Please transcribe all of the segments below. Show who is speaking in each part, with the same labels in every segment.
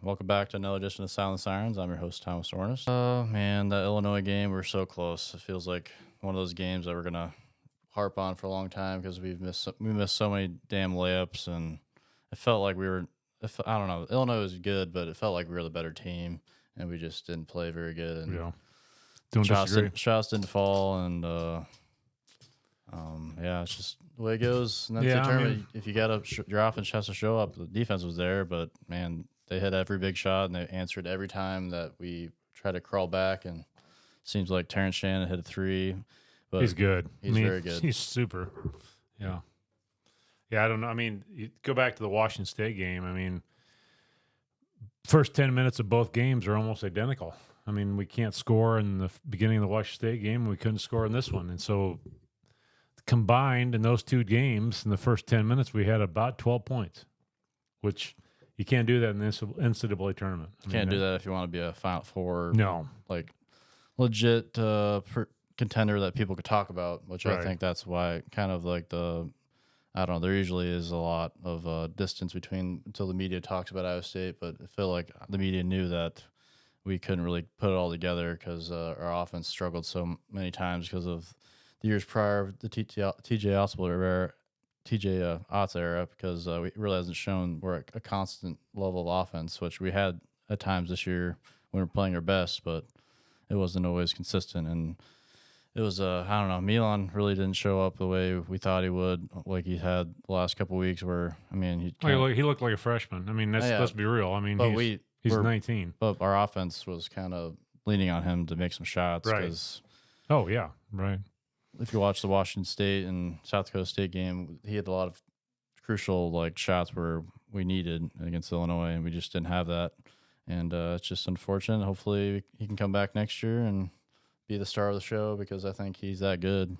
Speaker 1: Welcome back to another edition of Silent Sirens. I'm your host, Thomas Orness. Man, that Illinois game, we're so close. It feels like one of those games that we're gonna harp on for a long time because we missed so many damn layups, and it felt like we were. I don't know. Illinois was good, but it felt like we were the better team, and we just didn't play very good. And
Speaker 2: Yeah, don't disagree.
Speaker 1: shots didn't fall, and yeah, it's just the way it goes. And that's
Speaker 2: Yeah,
Speaker 1: the tournament. If you got your offense has to show up. The defense was there, but man, they hit every big shot and they answered every time that we tried to crawl back. And seems like Terrence Shannon hit a three, but
Speaker 2: He's good.
Speaker 1: He's very good.
Speaker 2: He's super. Yeah. Yeah, I don't know. I mean, you go back to the Washington State game. I mean, first 10 minutes of both games are almost identical. I mean, we can't score in the beginning of the Washington State game, and we couldn't score in this one. And so combined in those two games, in the first 10 minutes, we had about 12 points, which you can't do that in the NCAA tournament.
Speaker 1: You can't do that if you want to be a Final Four,
Speaker 2: No.
Speaker 1: like legit contender that people could talk about, which
Speaker 2: Right.
Speaker 1: I think that's why kind of like I don't know, there usually is a lot of distance between until the media talks about Iowa State, but I feel like the media knew that we couldn't really put it all together because our offense struggled so many times because of the years prior, the TJ Otts era, because we really hasn't shown we're a constant level of offense, which we had at times this year when we were playing our best, but it wasn't always consistent. And it was, I don't know, Milan really didn't show up the way we thought he would, like he had the last couple of weeks where, I mean,
Speaker 2: He looked like a freshman. I mean, let's be real. I mean, he's 19.
Speaker 1: But our offense was kind of leaning on him to make some shots.
Speaker 2: Right. Oh, yeah, right.
Speaker 1: If you watch the Washington State and South Dakota State game, he had a lot of crucial like shots where we needed against Illinois, and we just didn't have that. And it's just unfortunate. Hopefully he can come back next year and be the star of the show because I think he's that good.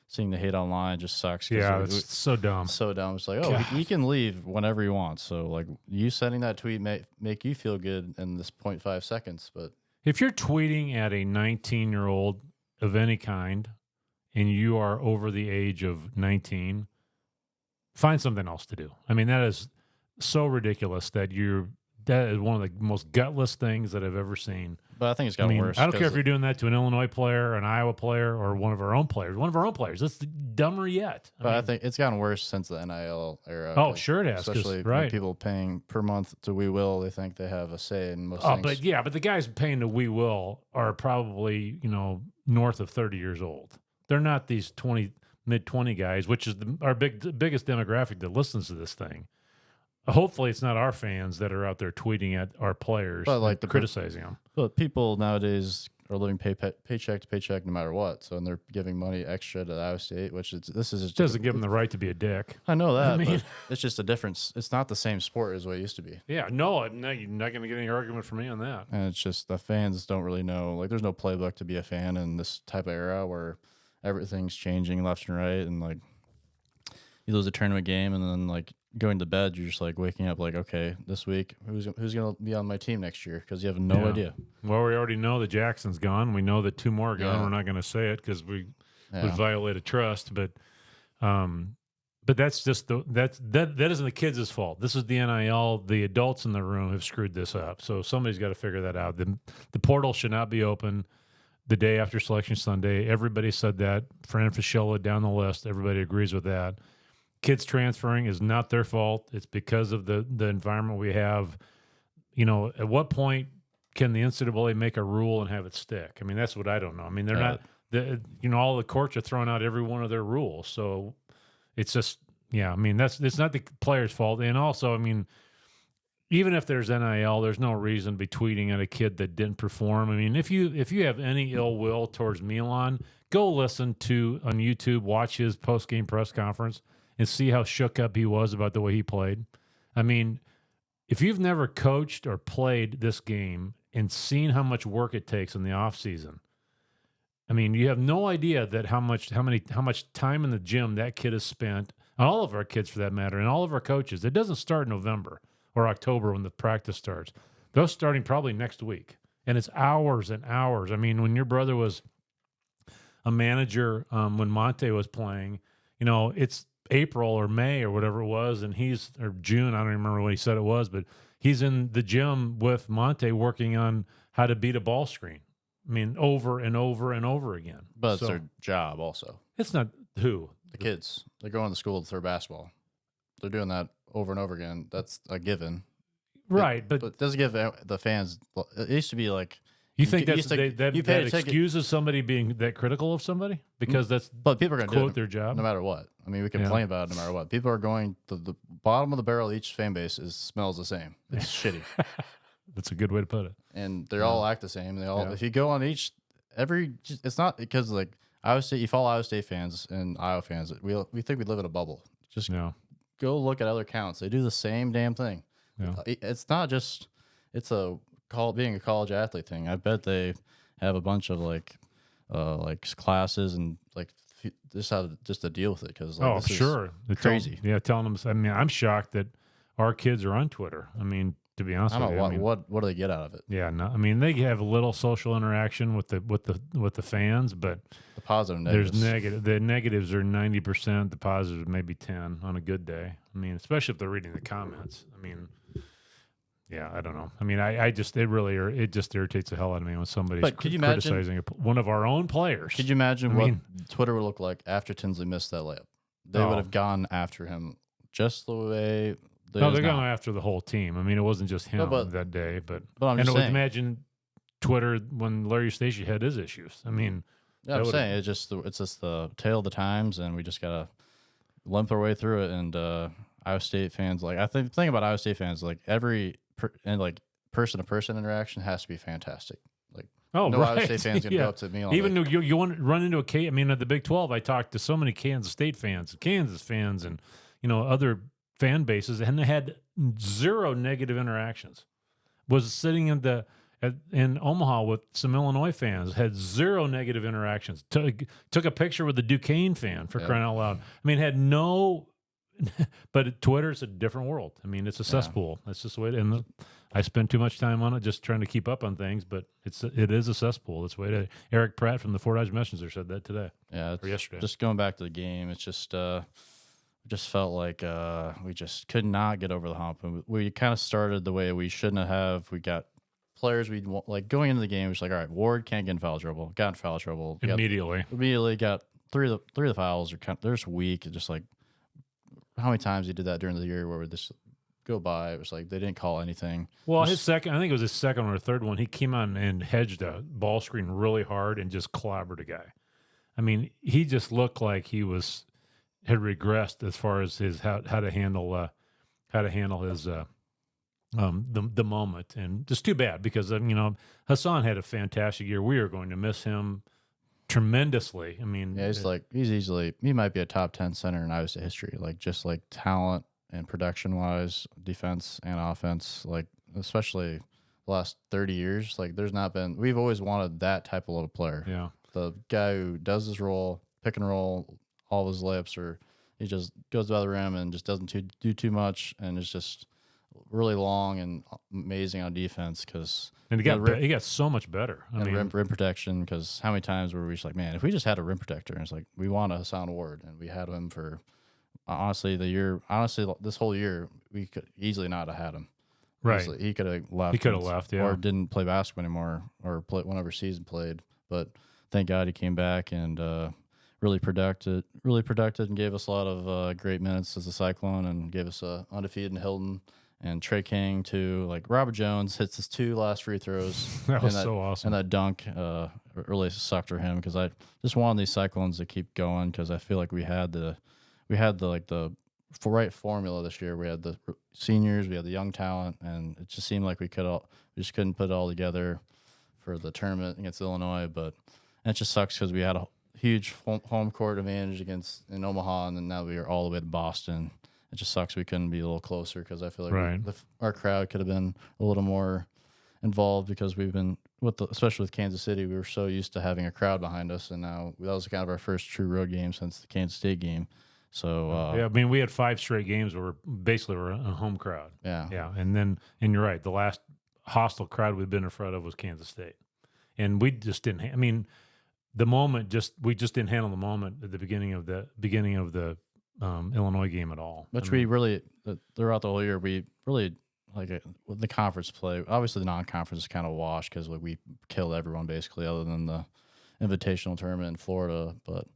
Speaker 1: Seeing the hate online just sucks.
Speaker 2: Yeah, it's so dumb.
Speaker 1: So dumb. It's like, oh, he can leave whenever he wants. So like you sending that tweet make you feel good in this 0.5 seconds. But
Speaker 2: if you're tweeting at a 19-year-old of any kind and you are over the age of 19, find something else to do. I mean, that is so ridiculous that is one of the most gutless things that I've ever seen.
Speaker 1: But I think it's gotten worse.
Speaker 2: I don't care if you're doing that to an Illinois player, an Iowa player, or one of our own players. One of our own players. That's dumber yet.
Speaker 1: I think it's gotten worse since the NIL era.
Speaker 2: Oh, sure it has.
Speaker 1: Especially when people paying per month to We Will, they think they have a say in most things.
Speaker 2: But the guys paying to We Will are probably, north of 30 years old. They're not these mid-20 guys, which is our biggest demographic that listens to this thing. Hopefully, it's not our fans that are out there tweeting at our players, but criticizing them.
Speaker 1: But people nowadays are living paycheck to paycheck no matter what, so and they're giving money extra to Iowa State, which
Speaker 2: doesn't give them the right to be a dick.
Speaker 1: I know that, but it's just a difference. It's not the same sport as what it used to be.
Speaker 2: Yeah, no, you're not going to get any argument from me on that.
Speaker 1: And it's just the fans don't really know. Like, there's no playbook to be a fan in this type of era where everything's changing left and right, and like you lose a tournament game, and then like going to bed, you're just like waking up like, okay, this week who's going to be on my team next year, because you have no idea.
Speaker 2: Well, we already know that Jackson's gone. We know that two more are gone. Yeah. We're not going to say it because we violated trust, but that's just that isn't the kids' fault. This is the NIL. The adults in the room have screwed this up, so somebody's got to figure that out. The portal should not be open the day after Selection Sunday. Everybody said that. Fran Fischella down the list. Everybody agrees with that. Kids transferring is not their fault. It's because of the environment we have. At what point can the NCAA make a rule and have it stick? I mean, that's what I don't know. I mean, they're not. All the courts are throwing out every one of their rules, so it's just I mean, it's not the player's fault. And also, I mean, even if there's NIL, there's no reason to be tweeting at a kid that didn't perform. I mean, if you have any ill will towards Milan, go listen on YouTube, watch his post-game press conference, and see how shook up he was about the way he played. I mean, if you've never coached or played this game and seen how much work it takes in the offseason, I mean, you have no idea that how much time in the gym that kid has spent, all of our kids for that matter, and all of our coaches. It doesn't start in November or October when the practice starts. Those starting probably next week. And it's hours and hours. I mean, when your brother was a manager, when Monte was playing, it's April or May or whatever it was, and or June, I don't remember what he said it was, but he's in the gym with Monte working on how to beat a ball screen. I mean, over and over and over again.
Speaker 1: But it's their job also.
Speaker 2: It's not who?
Speaker 1: The kids. They're going to school to throw basketball. They're doing that over and over again. That's a given.
Speaker 2: Right. But
Speaker 1: it doesn't give the fans. It used to be like.
Speaker 2: You think that excuses somebody being that critical of somebody? Because
Speaker 1: but people are going to do it
Speaker 2: their job
Speaker 1: no matter what. I mean, we complain about it no matter what. People are going to the bottom of the barrel. Each fan base smells the same. It's shitty.
Speaker 2: That's a good way to put it.
Speaker 1: And they all act the same. They all. If you go on it's not because like Iowa State. You follow Iowa State fans and Iowa fans. We think we live in a bubble. Just go look at other accounts. They do the same damn thing.
Speaker 2: Yeah.
Speaker 1: It's not just. It's being a college athlete thing. I bet they have a bunch of like classes and like just how to deal with it because
Speaker 2: sure,
Speaker 1: it's crazy.
Speaker 2: Telling them. I mean, I'm shocked that our kids are on Twitter. I mean, to be honest,
Speaker 1: I don't know what do they get out of it?
Speaker 2: Yeah, no, I mean they have a little social interaction with the fans, but
Speaker 1: the positive negatives.
Speaker 2: There's negative. The negatives are 90%. The positives maybe 10 on a good day. I mean, especially if they're reading the comments. I mean. Yeah, I don't know. I mean, it just irritates the hell out of me when somebody's criticizing one of our own players.
Speaker 1: Could you imagine what Twitter would look like after Tinsley missed that layup? They would have gone after him just the way.
Speaker 2: They're going after the whole team. I mean, it wasn't just him that day, but
Speaker 1: I'm just saying.
Speaker 2: Imagine Twitter when Larry Stacey had his issues. I mean,
Speaker 1: I'm saying it's just the tale of the times, and we just gotta limp our way through it. And Iowa State fans, like I think the thing about Iowa State fans, like person-to-person interaction has to be fantastic. Like, Iowa State fans gonna go up to me.
Speaker 2: Even though you want to run into I mean, at the Big 12, I talked to so many Kansas State fans, Kansas fans, and other fan bases, and they had zero negative interactions. Was sitting in Omaha with some Illinois fans, had zero negative interactions. Took a picture with the Duquesne fan for crying out loud. I mean, had no. But Twitter's a different world. I mean, it's a cesspool. That's just the way. And I spend too much time on it, just trying to keep up on things. But it is a cesspool. That's the way. Eric Pratt from the Fort Dodge Messenger said that today.
Speaker 1: Yeah,
Speaker 2: or yesterday.
Speaker 1: Just going back to the game, it's just felt like we just could not get over the hump, and we kind of started the way we shouldn't have. We got players we like going into the game. It's like, all right, Ward can't get in foul trouble. Got in foul trouble immediately. Got three of the fouls are they're just weak. It's just like. How many times he did that during the year where we just go by? It was like they didn't call anything.
Speaker 2: Well, I think it was his second or third one. He came on and hedged a ball screen really hard and just clobbered a guy. I mean, he just looked like he had regressed as far as his how to handle his the moment, and just too bad because Hassan had a fantastic year. We are going to miss him tremendously. I mean,
Speaker 1: he might be a top 10 center in Iowa State history, like just like talent and production wise, defense and offense, like especially the last 30 years. Like we've always wanted that type of little player.
Speaker 2: Yeah.
Speaker 1: The guy who does his role, pick and roll, all of his layups, or he just goes by the rim and just doesn't do too much, and it's just really long and amazing on defense
Speaker 2: he got so much better. I mean,
Speaker 1: rim protection, because how many times were we just like, man, if we just had a rim protector, and it's like we want a Hassan Ward, and we had him for this whole year we could easily not have had him.
Speaker 2: Right,
Speaker 1: easily. He could have left,
Speaker 2: yeah,
Speaker 1: or didn't play basketball anymore, or went overseas and played. But thank God he came back and really protected, and gave us a lot of great minutes as a Cyclone, and gave us undefeated in Hilton. And Trey King too, like Robert Jones hits his 2 last free throws.
Speaker 2: That was so awesome.
Speaker 1: And that dunk really sucked for him, because I just wanted these Cyclones to keep going, because I feel like we had the right formula this year. We had the seniors, we had the young talent, and it just seemed like we just couldn't put it all together for the tournament against Illinois. But it just sucks because we had a huge home court advantage in Omaha, and then now we are all the way to Boston. It just sucks we couldn't be a little closer, because I feel like our crowd could have been a little more involved, because we've been especially with Kansas City, we were so used to having a crowd behind us, and now that was kind of our first true road game since the Kansas State game. So
Speaker 2: I mean, we had 5 straight games where basically we're a home crowd. Yeah, and you're right. The last hostile crowd we've been in front of was Kansas State, and we just didn't. I mean, we just didn't handle the moment at the beginning of the Illinois game at all.
Speaker 1: We really throughout the whole year, we really with the conference play. Obviously, the non-conference is kind of washed because like we killed everyone basically, other than the invitational tournament in Florida. But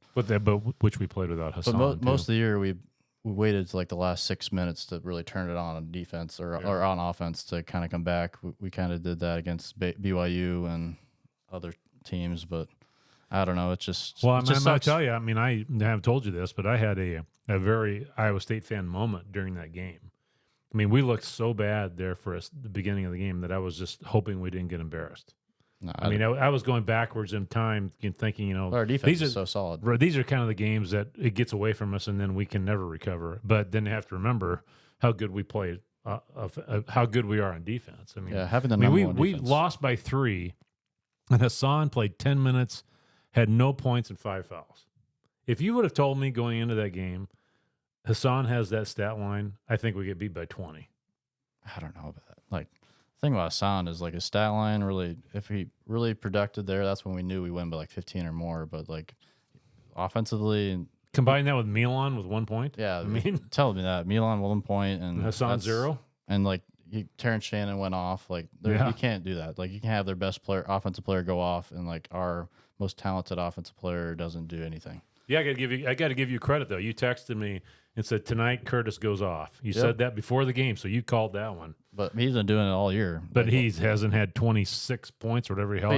Speaker 2: which we played without Hassan.
Speaker 1: most of the year we waited to like the last 6 minutes to really turn it on defense or on offense to kind of come back. We kind of did that against BYU and other teams, but I don't know. It's just
Speaker 2: well,
Speaker 1: it just
Speaker 2: I'm going to
Speaker 1: sucks.
Speaker 2: tell you. I mean, I haven't told you this, but I had a very Iowa State fan moment during that game. I mean, we looked so bad there for us at the beginning of the game that I was just hoping we didn't get embarrassed.
Speaker 1: No,
Speaker 2: I mean, I was going backwards in time and thinking, you know,
Speaker 1: our defense is so solid.
Speaker 2: These are kind of the games that it gets away from us and then we can never recover. But then you have to remember how good we played, how good we are on defense. I mean,
Speaker 1: having the number one
Speaker 2: we
Speaker 1: defense.
Speaker 2: lost by 3, and Hassan played 10 minutes, had no points and 5 fouls. If you would have told me going into that game, Hassan has that stat line, I think we get beat by 20.
Speaker 1: I don't know about that. Like, the thing about Hassan is like his stat line really, if he really produced there, that's when we knew we win by like 15 or more. But like offensively, and
Speaker 2: combine that with Milan with 1 point.
Speaker 1: yeah,
Speaker 2: I mean,
Speaker 1: tell me that Milan 1 point and
Speaker 2: Hassan 0,
Speaker 1: and like Terrence Shannon went off. Like you can't do that. Like you can have their best offensive player go off, and like our most talented offensive player doesn't do anything.
Speaker 2: Yeah, I got to give you credit though. You texted me and said tonight Curtis goes off. You said that before the game, so you called that one.
Speaker 1: But he's been doing it all year.
Speaker 2: But he hasn't had 26 points or whatever he held.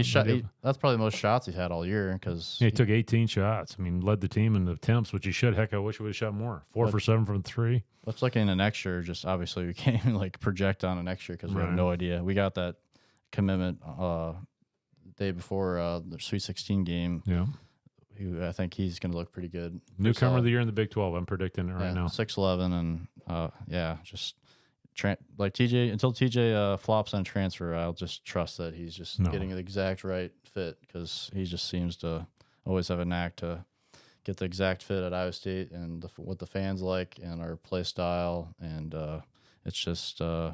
Speaker 1: That's probably the most shots he's had all year because
Speaker 2: he took 18 shots. I mean, led the team in attempts, which he should. Heck, I wish we would have shot more. 4 for 7 from 3.
Speaker 1: Let's look into next year. Just obviously we can't even like project on a next year because we have no idea. We got that commitment day before the Sweet 16 game.
Speaker 2: Yeah.
Speaker 1: I think he's going to look pretty good.
Speaker 2: Newcomer of the year in the Big 12. I'm predicting it right now.
Speaker 1: 6'11", and just like TJ until TJ flops on transfer. I'll just trust that he's just getting the exact right fit because he just seems to always have a knack to get the exact fit at Iowa State and what the fans like and our play style. And it's just I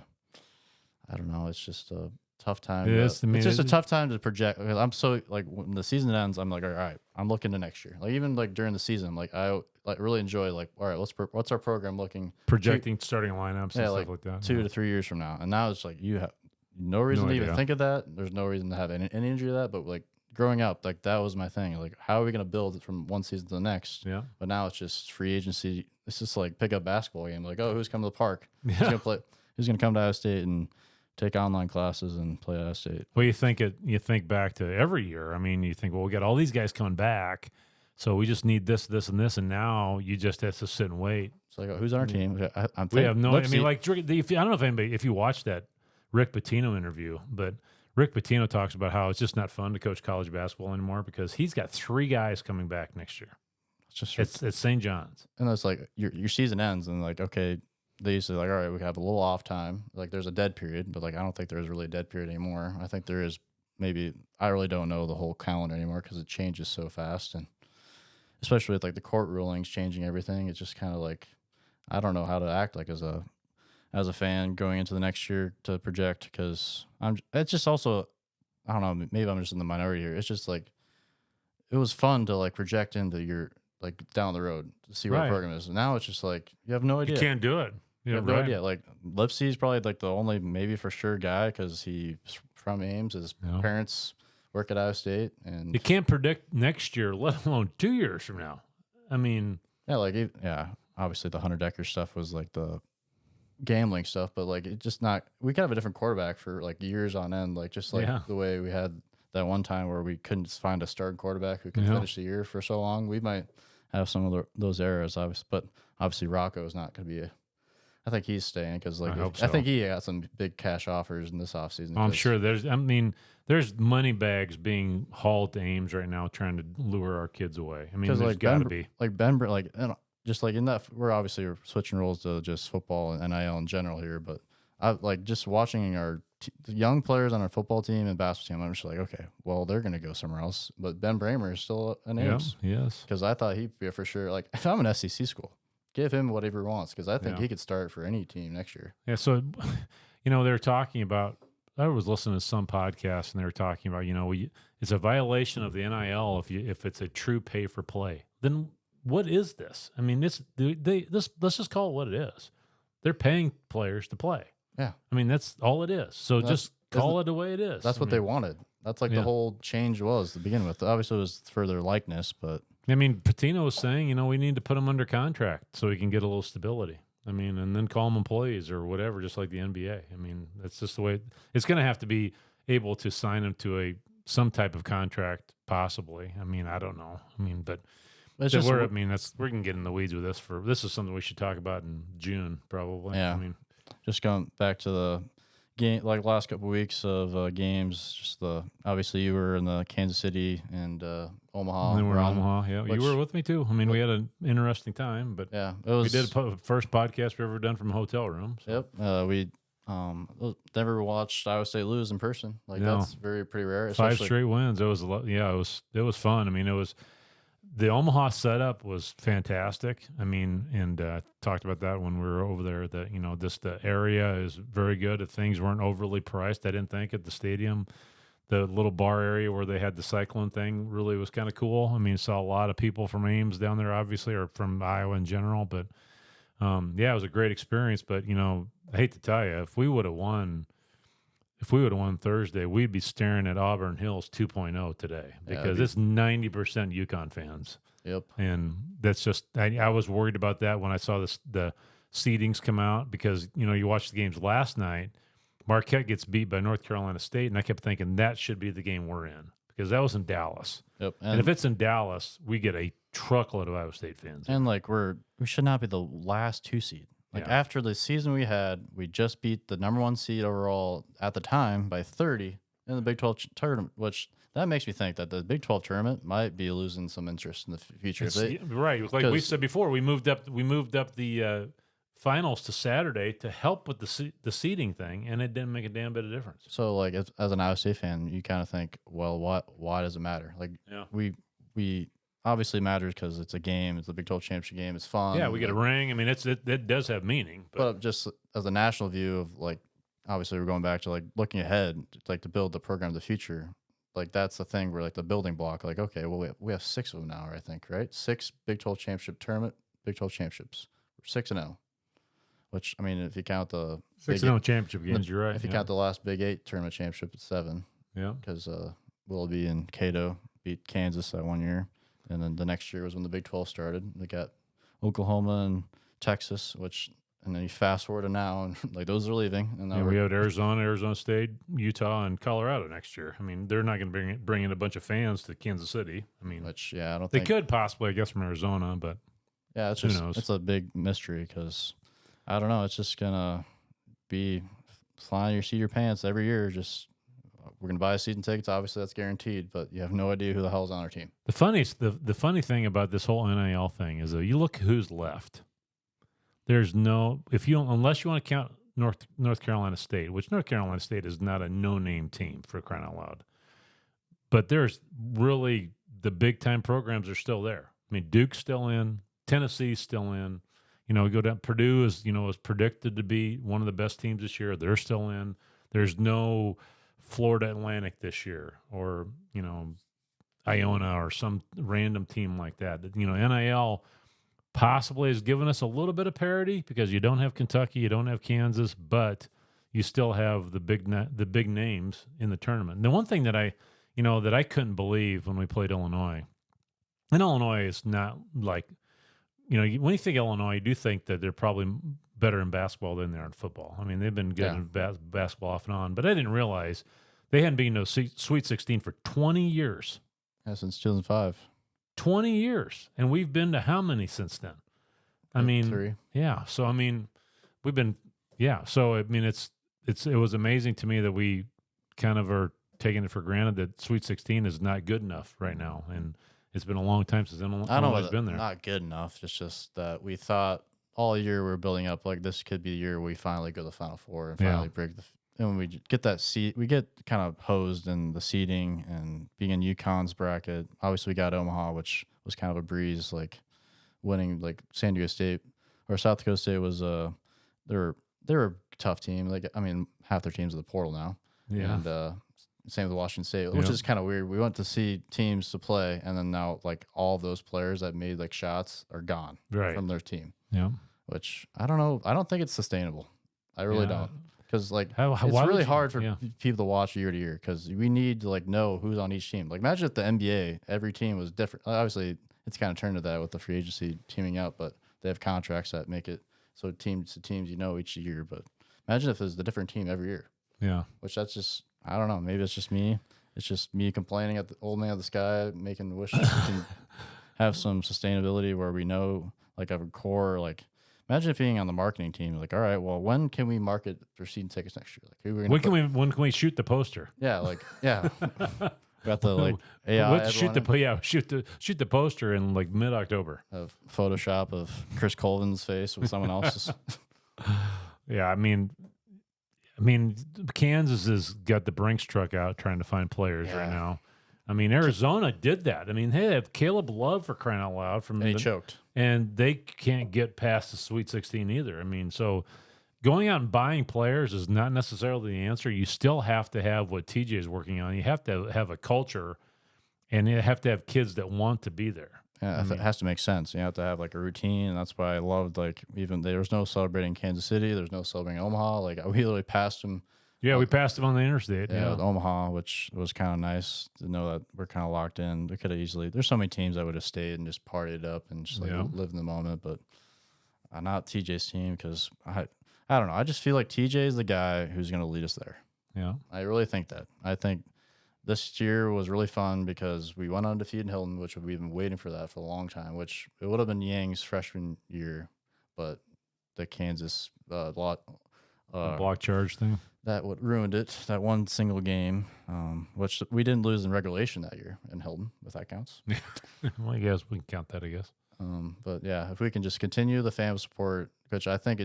Speaker 1: don't know. It's just a tough time. It's just a tough time to project. I'm so like when the season ends, I'm like, all right, I'm looking to next year. Like even like during the season, like I like really enjoy like, all right, what's our program looking?
Speaker 2: Projecting starting lineups and stuff like that.
Speaker 1: 2 to 3 years from now. And now it's like you have no reason to even think of that. There's no reason to have any injury to that. But like growing up, like that was my thing. Like how are we going to build it from one season to the next?
Speaker 2: Yeah.
Speaker 1: But now it's just free agency. It's just like pick up basketball game. Like, oh, who's coming to the park? Who's going to play? Who's going to come to Iowa State and take online classes and play Iowa State?
Speaker 2: Well, you think back to every year. I mean, you think, well, we got all these guys coming back, so we just need this, this, and this, and now you just have to sit and wait.
Speaker 1: It's like, who's on our team?
Speaker 2: We have no. I mean, like, I don't know if you watched that Rick Pitino interview, but Rick Pitino talks about how it's just not fun to coach college basketball anymore because he's got 3 guys coming back next year. It's St. John's,
Speaker 1: and it's like your season ends, and like okay. They used to like, all right, we have a little off time. Like there's a dead period, but like I don't think there's really a dead period anymore. I think there is maybe. I really don't know the whole calendar anymore because it changes so fast, and especially with like the court rulings changing everything, it's just kind of like I don't know how to act like as a fan going into the next year to project because it's just also I don't know. Maybe I'm just in the minority here. It's just like it was fun to like project into your like down the road to see what the program is. Now it's just like you have no idea.
Speaker 2: You can't do it.
Speaker 1: You have no idea. Like Lipsey's probably like the only maybe for sure guy because he's from Ames. His parents work at Iowa State, and
Speaker 2: you can't predict next year, let alone 2 years from now. I mean,
Speaker 1: obviously the Hunter Decker stuff was like the gambling stuff, but like it just not. We could have a different quarterback for like years on end, like just like the way we had that one time where we couldn't find a starting quarterback who could finish the year for so long. We might have some of those errors, obviously, but obviously Rocco is not going to be I think he's staying because like I think he got some big cash offers in this offseason.
Speaker 2: I'm sure there's money bags being hauled to Ames right now trying to lure our kids away. I mean, there's
Speaker 1: like
Speaker 2: got to be
Speaker 1: like just like in that we're obviously switching roles to just football and NIL in general here, but I like just watching our the young players on our football team and basketball team. I'm just like, okay, well they're going to go somewhere else, but Ben Bramer is still an Ames.
Speaker 2: Yes,
Speaker 1: because I thought he'd be for sure. Like if I'm an SEC school, give him whatever he wants because I think he could start for any team next year.
Speaker 2: Yeah. So, they're talking about. I was listening to some podcast and they were talking about, it's a violation of the NIL if it's a true pay for play. Then what is this? I mean, let's just call it what it is. They're paying players to play.
Speaker 1: Yeah.
Speaker 2: I mean, that's all it is. So
Speaker 1: That's-
Speaker 2: just call it the way it is.
Speaker 1: That's
Speaker 2: I
Speaker 1: what they
Speaker 2: mean,
Speaker 1: wanted. That's like
Speaker 2: Yeah.
Speaker 1: the whole change was to begin with. Obviously, it was for their likeness, but
Speaker 2: I mean, Patino was saying, we need to put him under contract so he can get a little stability. I mean, and then call them employees or whatever, just like the NBA. I mean, that's just the way it's going to have to be able to sign him to some type of contract, possibly. I mean, I don't know. I mean, but
Speaker 1: it's just
Speaker 2: we can get in the weeds with this. This is something we should talk about in June, probably.
Speaker 1: Yeah.
Speaker 2: I mean,
Speaker 1: just going back to the game, like last couple of weeks of games. Just obviously you were in the Kansas City and Omaha.
Speaker 2: and then we're in
Speaker 1: run,
Speaker 2: Omaha. Yeah, you were with me too. I mean, we had an interesting time, but
Speaker 1: yeah, it was.
Speaker 2: we did first podcast we've ever done from a hotel room. So.
Speaker 1: Yep. We never watched Iowa State lose in person. Like
Speaker 2: No.
Speaker 1: that's pretty rare.
Speaker 2: 5 straight wins. It was it was fun. I mean, the Omaha setup was fantastic. I mean, and talked about that when we were over there. That the area is very good. If things weren't overly priced, I didn't think at the stadium. The little bar area where they had the cyclone thing really was kind of cool. I mean, saw a lot of people from Ames down there, obviously, or from Iowa in general. But it was a great experience. But I hate to tell you, if we would have won Thursday, we'd be staring at Auburn Hills 2.0 today because it's 90% Yukon fans.
Speaker 1: Yep.
Speaker 2: And that's just I was worried about that when I saw the seedings come out because you watched the games last night. Marquette gets beat by North Carolina State, and I kept thinking that should be the game we're in because that was in Dallas.
Speaker 1: Yep.
Speaker 2: And if it's in Dallas, we get a truckload of Iowa State fans.
Speaker 1: And like we should not be the last 2 seed. Like after the season we had, we just beat the number 1 seed overall at the time by 30 in the Big 12 tournament, which that makes me think that the Big 12 tournament might be losing some interest in the future.
Speaker 2: Right, like we said before, we moved up the finals to Saturday to help with the seeding thing, and it didn't make a damn bit of difference.
Speaker 1: So, like as an Iowa State fan, you kind of think, well, why does it matter? Like, we obviously matters because it's a game. It's the Big 12 championship game. It's fun.
Speaker 2: Yeah, we get a ring. I mean, it does have meaning.
Speaker 1: But just as a national view of like, obviously we're going back to like looking ahead, like to build the program of the future. Like that's the thing where like the building block. Like, okay, well we have 6 of them now, I think, right? 6 Big 12 championship tournament, Big 12 championships. We're 6-0. Which I mean, if you count the
Speaker 2: 6-0 championship games, you're right.
Speaker 1: If you count the last Big 8 tournament championship, it's 7.
Speaker 2: Yeah,
Speaker 1: because Willoughby and Cato beat Kansas that one year. And then the next year was when the Big 12 started. They got Oklahoma and Texas, and then you fast forward to now, and like those are leaving. And
Speaker 2: we have Arizona State, Utah, and Colorado next year. I mean, they're not going to bring in a bunch of fans to Kansas City. I mean,
Speaker 1: I don't
Speaker 2: they
Speaker 1: think
Speaker 2: could possibly, I guess, from Arizona, but
Speaker 1: it's just who knows? It's a big mystery because I don't know. It's just gonna be flying your seat your pants every year. Just we're gonna buy season tickets. Obviously, that's guared, but you have no idea who the hell's on our team.
Speaker 2: The funny thing about this whole NIL thing is that you look who's left. There's unless you want to count North Carolina State, which North Carolina State is not a no-name team for crying out loud. But there's really the big-time programs are still there. I mean, Duke's still in, Tennessee's still in. We go down. Purdue is predicted to be one of the best teams this year. They're still in. There's no Florida Atlantic this year, or Iona or some random team like that. NIL possibly has given us a little bit of parity because you don't have Kentucky, you don't have Kansas, but you still have the big names in the tournament. And the one thing that I couldn't believe when we played Illinois, and Illinois is not like when you think Illinois, you do think that they're probably better in basketball than they are in football. I mean, they've been good in basketball off and on, but I didn't realize they hadn't been to Sweet 16 for 20 years.
Speaker 1: Yeah, since 2005.
Speaker 2: 20 years. And we've been to how many since then? I mean,
Speaker 1: 3.
Speaker 2: Yeah. So, I mean, we've been, So, I mean, it was amazing to me that we kind of are taking it for granted that Sweet 16 is not good enough right now. And it's been a long time since Illinois has been there.
Speaker 1: Not good enough. It's just that we thought all year we were building up like this could be the year we finally go to the Final Four and finally break the. And when we get that seed, we get kind of hosed in the seeding and being in UConn's bracket. Obviously, we got Omaha, which was kind of a breeze, like winning like San Diego State or South Dakota State was they're a tough team. Like I mean, half their teams are the portal now.
Speaker 2: Yeah.
Speaker 1: And same with Washington State, which is kind of weird. We went to see teams to play, and then now like all of those players that made like shots are gone from their team.
Speaker 2: Yeah.
Speaker 1: Which I don't know. I don't think it's sustainable. I really don't. because like
Speaker 2: Why
Speaker 1: it's
Speaker 2: would
Speaker 1: really
Speaker 2: you?
Speaker 1: hard for
Speaker 2: Yeah.
Speaker 1: people to watch year to year because we need to like know who's on each team. Like imagine if the NBA, every team was different. Obviously, it's kind of turned to that with the free agency teaming up, but they have contracts that make it so teams to teams each year. But imagine if it was the different team every year.
Speaker 2: Yeah.
Speaker 1: Which that's just I don't know. Maybe it's just me. It's just me complaining at the old man of the sky, making wishes we can have some sustainability where we know like a core like. Imagine if being on the marketing team, like, all right, well, when can we market for season tickets next year? Like, who are we gonna
Speaker 2: When can we shoot the poster?
Speaker 1: Yeah, like, yeah, got the like AI.
Speaker 2: Let's shoot the poster in like mid-October.
Speaker 1: Of Photoshop of Chris Colvin's face with someone else's.
Speaker 2: Yeah, I mean, Kansas has got the Brinks truck out trying to find players right now. I mean, Arizona did that. I mean, they have Caleb Love for crying out loud
Speaker 1: And he choked.
Speaker 2: and they can't get past the Sweet 16 either. I mean, so going out and buying players is not necessarily the answer. You still have to have what TJ is working on. You have to have a culture, and you have to have kids that want to be there.
Speaker 1: Yeah, it has to make sense. You have to have like a routine, and that's why I loved like even there was no celebrating Kansas City. There's no celebrating Omaha. Like we literally passed them.
Speaker 2: Yeah, we passed them on the interstate.
Speaker 1: Yeah, with Omaha, which was kind of nice to know that we're kind of locked in. We could have easily. There's so many teams that would have stayed and just partied up and just like live in the moment, but not TJ's team because I don't know. I just feel like TJ is the guy who's going to lead us there.
Speaker 2: Yeah,
Speaker 1: I really think that. I think this year was really fun because we went undefeated in Hilton, which we've been waiting for that for a long time. Which it would have been Yang's freshman year, but the Kansas
Speaker 2: block charge thing.
Speaker 1: that what ruined it. That one single game, which we didn't lose in regulation that year in Hilton, if that counts.
Speaker 2: Well, I guess we can count that. I guess.
Speaker 1: But yeah, if we can just continue the fan support, which I think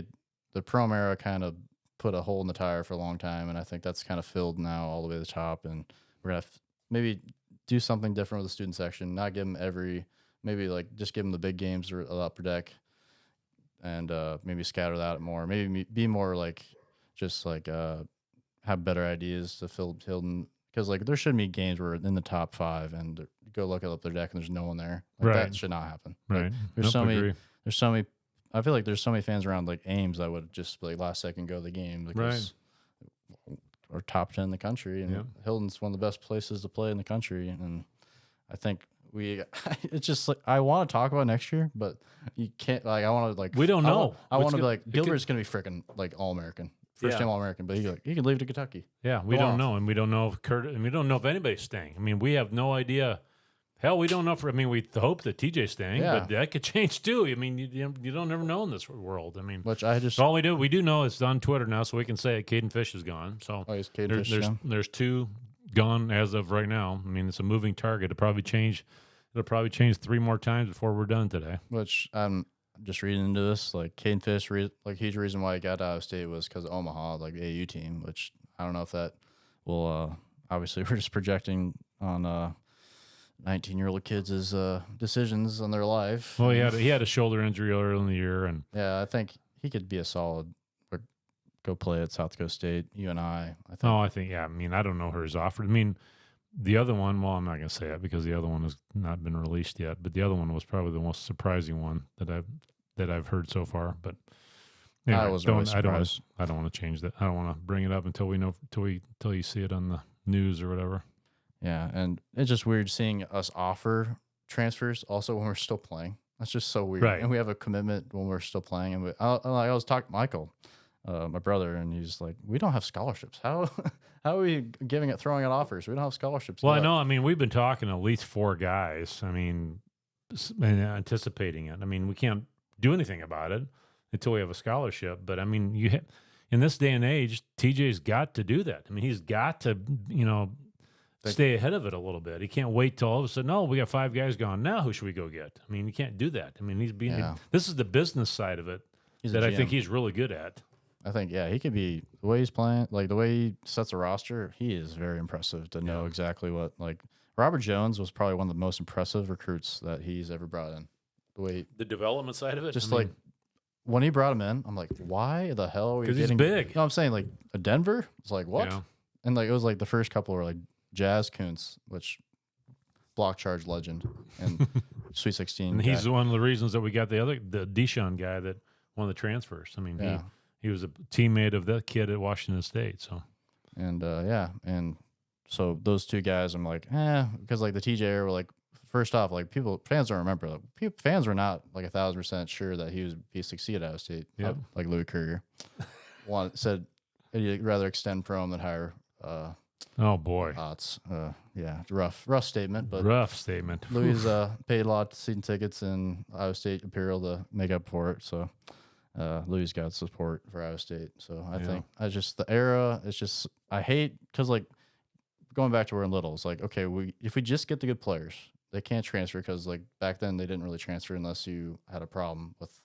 Speaker 1: the Prom era kind of put a hole in the tire for a long time, and I think that's kind of filled now all the way to the top. And we're gonna maybe do something different with the student section, not give them maybe like just give them the big games or upper deck, and maybe scatter that more. Maybe be more like just like have better ideas to fill Hilton because like there shouldn't be games where in the top 5 and go look at their deck and there's no one there. Like, that should not happen.
Speaker 2: Right.
Speaker 1: Like, there's so many. I feel like there's so many fans around like Ames that would just like last second go to the game because we're top 10 in the country and Hilton's one of the best places to play in the country. And I think it's just like I want to talk about next year, but you can't. Like I want to like
Speaker 2: we don't know.
Speaker 1: I want to be like Gilbert's gonna be freaking like All American. First team All American, but he can leave to Kentucky.
Speaker 2: Yeah, we don't know, and we don't know if and we don't know if anybody's staying. I mean, we have no idea. Hell, we don't know. We hope that TJ's staying, but that could change too. I mean, you don't ever know in this world. I mean,
Speaker 1: which I just
Speaker 2: all we do know is on Twitter now, so we can say Caden Fish is gone. So there's 2 gone as of right now. I mean, it's a moving target. It'll probably change 3 more times before we're done today.
Speaker 1: Which just reading into this, like Caden Fish, like huge reason why he got out of state was because of Omaha, like the AU team. Which I don't know if that will. Obviously, we're just projecting on 19-year-old kids' decisions on their life.
Speaker 2: Well, he had a shoulder injury earlier in the year, and
Speaker 1: I think he could be a solid. Or go play at South Dakota State. UNI. I think.
Speaker 2: I think I mean, I don't know who he's offered. I mean, the other one. Well, I'm not going to say it because the other one has not been released yet. But the other one was probably the most surprising one that I've heard so far. But anyway,
Speaker 1: I was really surprised.
Speaker 2: I don't want to change that. I don't want to bring it up until you see it on the news or whatever.
Speaker 1: Yeah, and it's just weird seeing us offer transfers also when we're still playing. That's just so weird.
Speaker 2: Right.
Speaker 1: And we have a commitment when we're still playing. And I was talking to Michael, my brother, and he's like, "We don't have scholarships. How are we throwing out offers? We don't have scholarships."
Speaker 2: Well, I know. I mean, we've been talking to at least 4 guys. I mean, and anticipating it. I mean, we can't do anything about it until we have a scholarship. But I mean, in this day and age, TJ's got to do that. I mean, he's got to, stay ahead of it a little bit. He can't wait till all of a sudden, we got 5 guys gone. Now who should we go get? I mean, you can't do that. I mean, this is the business side of it that I think he's really good at.
Speaker 1: I think, he could be, the way he's playing, like the way he sets a roster, he is very impressive to know exactly what, like Robert Jones was probably one of the most impressive recruits that he's ever brought in. The
Speaker 2: development side of it?
Speaker 1: Just when he brought him in, I'm like, why the hell are we getting?
Speaker 2: Because he's big.
Speaker 1: No, I'm saying like a Denver. It's like, what? Yeah. And like, it was like the first couple were like Jazz Kuntz, which block charge legend and Sweet 16.
Speaker 2: And he's one of the reasons that we got the Deshaun guy that won the transfers. I mean, He was a teammate of that kid at Washington State. So,
Speaker 1: and so those two guys, I'm like, because like the TJ era were like, first off, like fans don't remember. Like, fans were not like 1,000% sure that he would succeed at Iowa State.
Speaker 2: Yeah.
Speaker 1: Like Louis Courier said, he'd rather extend prom than hire.
Speaker 2: Oh boy,
Speaker 1: odds. Yeah, rough statement, but
Speaker 2: rough statement.
Speaker 1: Louis paid a lot of season tickets and Iowa State Imperial to make up for it. So Louis got support for Iowa State. So I think the era. It's just I hate because like going back to where in little, it's like okay, if we just get the good players, they can't transfer because like back then they didn't really transfer unless you had a problem with.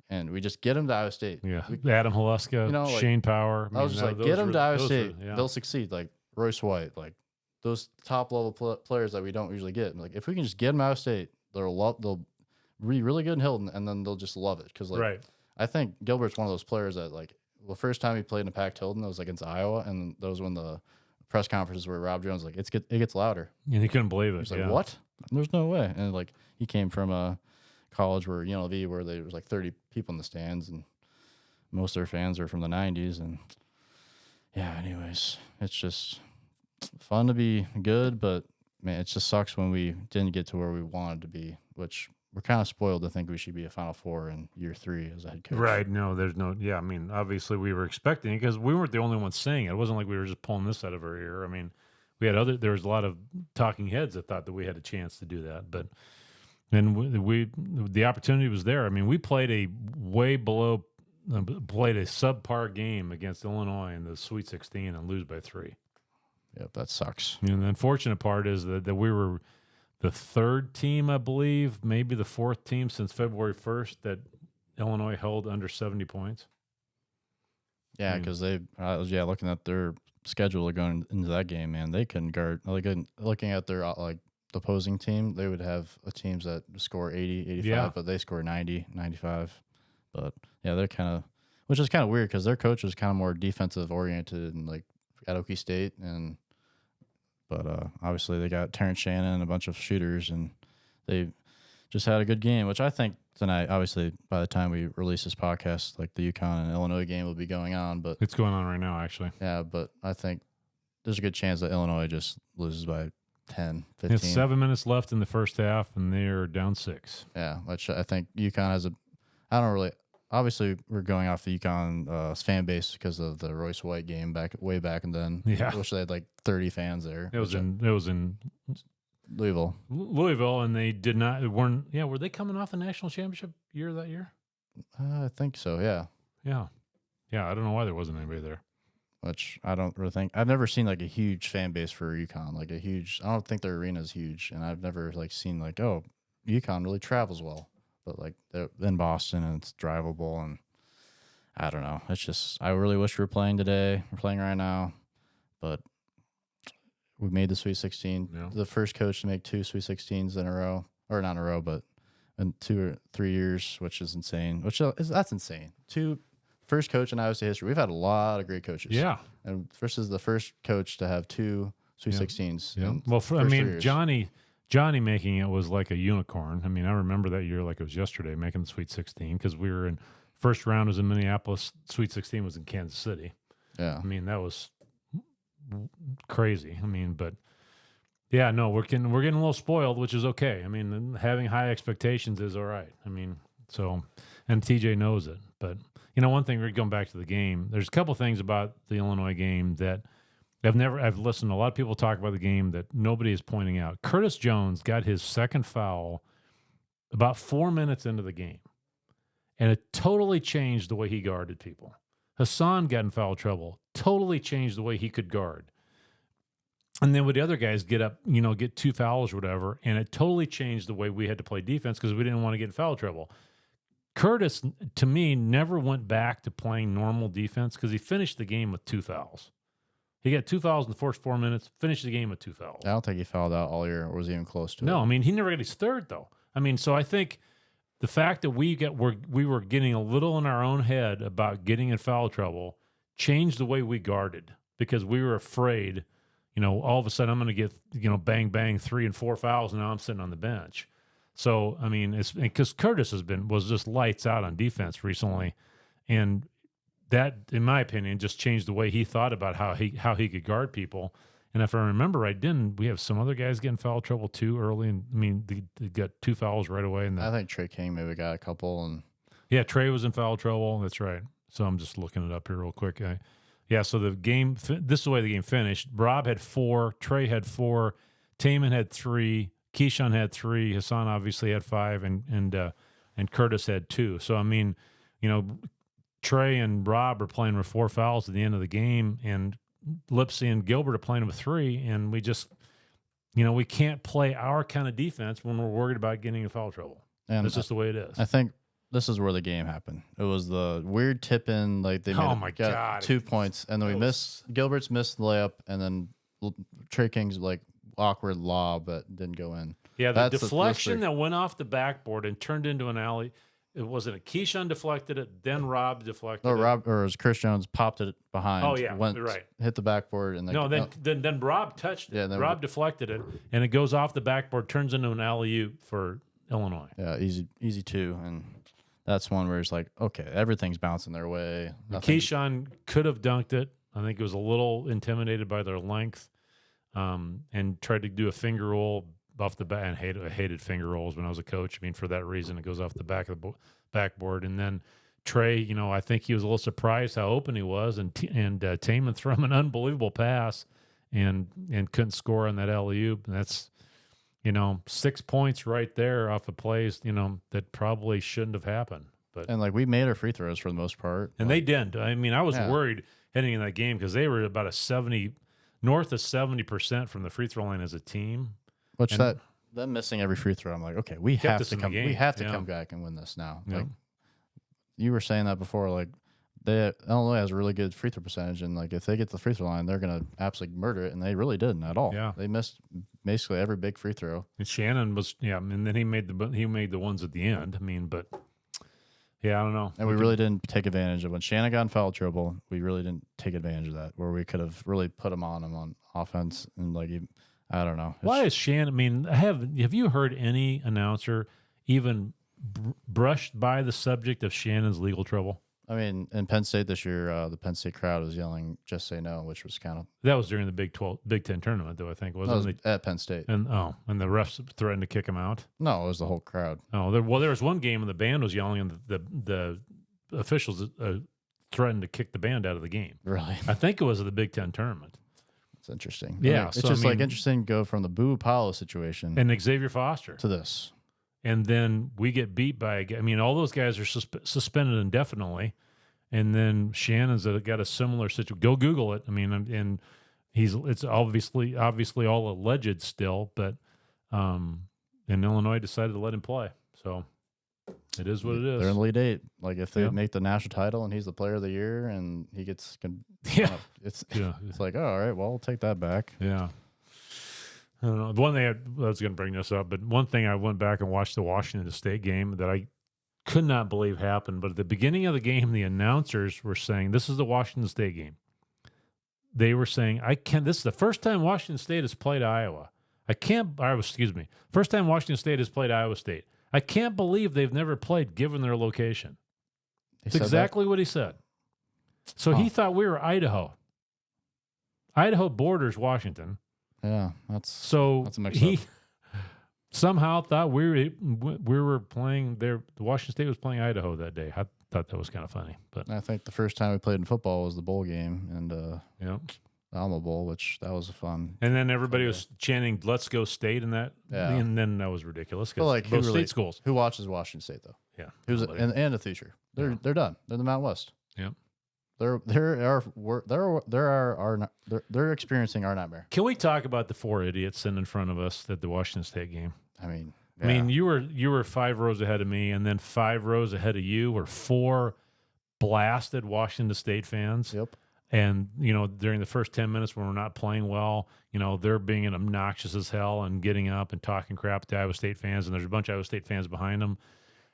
Speaker 1: And we just get them to Iowa State.
Speaker 2: Yeah, Adam Haluska, Shane Power.
Speaker 1: I was just like, get them to Iowa State. They'll succeed. Like Royce White, like those top level players that we don't usually get. Like if we can just get them to Iowa State, they'll be really good in Hilton, and then they'll just love it. Because like I think Gilbert's one of those players that like the first time he played in a packed Hilton, it was against Iowa, and that was when the press conferences where Rob Jones like it gets louder.
Speaker 2: And he couldn't believe it.
Speaker 1: He's like, what? There's no way. And like he came from a college where UNLV where there was like 30 people in the stands and most of their fans are from the 90s, and anyways, it's just fun to be good, but man, it just sucks when we didn't get to where we wanted to be, which we're kind of spoiled to think we should be a Final Four in year 3 as a head coach.
Speaker 2: Right. No, there's no I mean, obviously we were expecting it because we weren't the only ones saying it. It wasn't like we were just pulling this out of our ear. I mean, there was a lot of talking heads that thought that we had a chance to do that, but and the opportunity was there. I mean, we played a subpar game against Illinois in the Sweet 16 and lose by 3.
Speaker 1: Yep, that sucks.
Speaker 2: And the unfortunate part is that we were the third team, I believe, maybe the fourth team since February 1st that Illinois held under 70 points.
Speaker 1: Yeah, because they looking at their schedule going into that game, man, they couldn't guard. Like looking at their like the opposing team, they would have teams that score 80, 85, but they score 90, 95. But yeah, they're kind of, which is kind of weird because their coach was kind of more defensive oriented and like at Okie State, but obviously they got Terrence Shannon and a bunch of shooters, and they just had a good game, which I think tonight, obviously by the time we release this podcast, like the UConn and Illinois game will be going on, but
Speaker 2: it's going on right now actually.
Speaker 1: Yeah, but I think there's a good chance that Illinois just loses by 10, 15.
Speaker 2: It's 7 minutes left in the first half, and they're down 6.
Speaker 1: Yeah, which I think UConn has obviously we're going off the UConn fan base because of the Royce White game way back and then.
Speaker 2: Yeah.
Speaker 1: I wish they had like 30 fans there.
Speaker 2: It was in
Speaker 1: Louisville.
Speaker 2: And they were they coming off a national championship year that year?
Speaker 1: I think so, yeah.
Speaker 2: Yeah. Yeah, I don't know why there wasn't anybody there.
Speaker 1: Which I don't really think. I've never seen like a huge fan base for UConn. Like I don't think their arena is huge, and I've never like seen like, oh, UConn really travels well. But like they're in Boston and it's drivable, and I don't know. It's just I really wish we were playing today. We're playing right now, but we made the Sweet 16.
Speaker 2: Yeah.
Speaker 1: The first coach to make 2 Sweet 16s in a row, or not in a row, but in 2 or 3 years, which is insane. That's insane. First coach in Iowa State history. We've had a lot of great coaches.
Speaker 2: Yeah,
Speaker 1: and this is the first coach to have 2 Sweet 16s.
Speaker 2: Yeah. Well, Johnny making it was like a unicorn. I mean, I remember that year like it was yesterday, making the Sweet 16 because we were in first round was in Minneapolis. Sweet 16 was in Kansas City.
Speaker 1: Yeah,
Speaker 2: I mean that was crazy. I mean, but yeah, no, we're getting a little spoiled, which is okay. I mean, having high expectations is all right. I mean, so and TJ knows it. But one thing, we're going back to the game. There's a couple things about the Illinois game that I've listened to a lot of people talk about the game that nobody is pointing out. Curtis Jones got his second foul about 4 minutes into the game, and it totally changed the way he guarded people. Hassan got in foul trouble, totally changed the way he could guard. And then with the other guys get up, get 2 fouls or whatever, and it totally changed the way we had to play defense because we didn't want to get in foul trouble. Curtis, to me, never went back to playing normal defense because he finished the game with 2 fouls. He got 2 fouls in the first 4 minutes, finished the game with 2 fouls.
Speaker 1: I don't think he fouled out all year or was even close to it.
Speaker 2: No, I mean, he never got his third, though. I mean, so I think the fact that we were getting a little in our own head about getting in foul trouble changed the way we guarded because we were afraid, all of a sudden I'm going to get, bang, bang, 3 and 4 fouls, and now I'm sitting on the bench. So, I mean, it's because Curtis was just lights out on defense recently, and that, in my opinion, just changed the way he thought about how he could guard people. And if I remember right, didn't we have some other guys getting foul trouble too early? And I mean, they got 2 fouls right away. And
Speaker 1: I think Trey King maybe got a couple. And
Speaker 2: yeah, Trey was in foul trouble. That's right. So I'm just looking it up here real quick. Yeah, so the game, this is the way the game finished. Rob had 4, Trey had 4, Taman had 3, Keyshawn had 3, Hassan obviously had 5, and Curtis had 2. So I mean, Trey and Rob are playing with 4 fouls at the end of the game, and Lipsy and Gilbert are playing with 3, and we just, we can't play our kind of defense when we're worried about getting in foul trouble. And that's just the way it is.
Speaker 1: I think this is where the game happened. It was the weird tip in, like they got 2 points, and then Gilbert's missed the layup, and then Trey King's like awkward lob that didn't go in.
Speaker 2: Yeah, the deflection that went off the backboard and turned into an alley. It wasn't a Keyshawn deflected it, then Rob deflected it.
Speaker 1: Rob, or it was Chris Jones popped it behind.
Speaker 2: Oh yeah, right.
Speaker 1: Hit the backboard, and
Speaker 2: then Rob touched it. Yeah, Rob deflected it, and it goes off the backboard, turns into an alley-oop for Illinois.
Speaker 1: Yeah, easy 2, and that's one where it's like, okay, everything's bouncing their way.
Speaker 2: Keyshawn could have dunked it. I think it was a little intimidated by their length, and tried to do a finger roll off the back. And I hated finger rolls when I was a coach. I mean, for that reason, it goes off the back of the backboard. And then Trey, I think he was a little surprised how open he was, and Taman threw him an unbelievable pass, and couldn't score on that alley-oop. And that's 6 points right there off of plays, that probably shouldn't have happened.
Speaker 1: And we made our free throws for the most part.
Speaker 2: And they didn't. I mean, I was worried heading in that game because they were about north of 70% from the free throw line as a team.
Speaker 1: Which them missing every free throw, I'm like, okay, we have to come. We have to come back and win this now.
Speaker 2: Yeah.
Speaker 1: Like you were saying that before, like Illinois has a really good free throw percentage, and like if they get to the free throw line, they're gonna absolutely murder it, and they really didn't at all.
Speaker 2: Yeah,
Speaker 1: they missed basically every big free throw.
Speaker 2: And Shannon was and then he made the ones at the end. I mean, but yeah, I don't know.
Speaker 1: And we really didn't take advantage of when Shannon got in foul trouble. We really didn't take advantage of that, where we could have really put him on offense, and I don't know.
Speaker 2: Why is Shannon? I mean, have you heard any announcer even brushed by the subject of Shannon's legal trouble?
Speaker 1: I mean, in Penn State this year, the Penn State crowd was yelling, "Just say no," which was kind of...
Speaker 2: That was during the Big 10 tournament, though, I think, wasn't it?
Speaker 1: At Penn State.
Speaker 2: And the refs threatened to kick him out?
Speaker 1: No, it was the whole crowd.
Speaker 2: Oh, there was one game and the band was yelling, and the officials threatened to kick the band out of the game.
Speaker 1: Really?
Speaker 2: I think it was at the Big 10 tournament.
Speaker 1: It's interesting.
Speaker 2: Yeah.
Speaker 1: It's just interesting to go from the Boo Apollo situation
Speaker 2: and Xavier Foster
Speaker 1: to this.
Speaker 2: And then we get beat by all those guys are suspended indefinitely. And then Shannon's got a similar situation. Go Google it. I mean, and it's obviously all alleged still, but and Illinois decided to let him play. So it is what it is.
Speaker 1: They're in the Elite Eight. Like if they make the national title and he's the player of the year and he gets it's like, oh, all right, well, I'll take that back.
Speaker 2: Yeah. I don't know. The one thing I was going to bring this up, but one thing I went back and watched the Washington State game that I could not believe happened. But at the beginning of the game, the announcers were saying, "This is the Washington State game." They were saying, this is the first time Washington State has played Iowa. First time Washington State has played Iowa State. I can't believe they've never played given their location." That's exactly what he said. So he thought we were Idaho. Idaho borders Washington.
Speaker 1: Yeah, that's a mix-up.
Speaker 2: He somehow thought we were playing there. The Washington State was playing Idaho that day. I thought that was kind of funny. But
Speaker 1: I think the first time we played in football was the bowl game and the Alma Bowl, which that was fun.
Speaker 2: And then everybody was chanting "Let's go State" in that. Yeah. And then that was ridiculous.
Speaker 1: Like
Speaker 2: both state schools.
Speaker 1: Who watches Washington State though?
Speaker 2: Yeah,
Speaker 1: who's and the future? They're done. They're the Mountain West.
Speaker 2: Yeah.
Speaker 1: They're experiencing our nightmare.
Speaker 2: Can we talk about the 4 idiots sitting in front of us at the Washington State game?
Speaker 1: I mean,
Speaker 2: you were 5 rows ahead of me, and then 5 rows ahead of you were 4 blasted Washington State fans.
Speaker 1: Yep.
Speaker 2: And during the first 10 minutes when we're not playing well, they're being obnoxious as hell and getting up and talking crap to Iowa State fans, and there's a bunch of Iowa State fans behind them.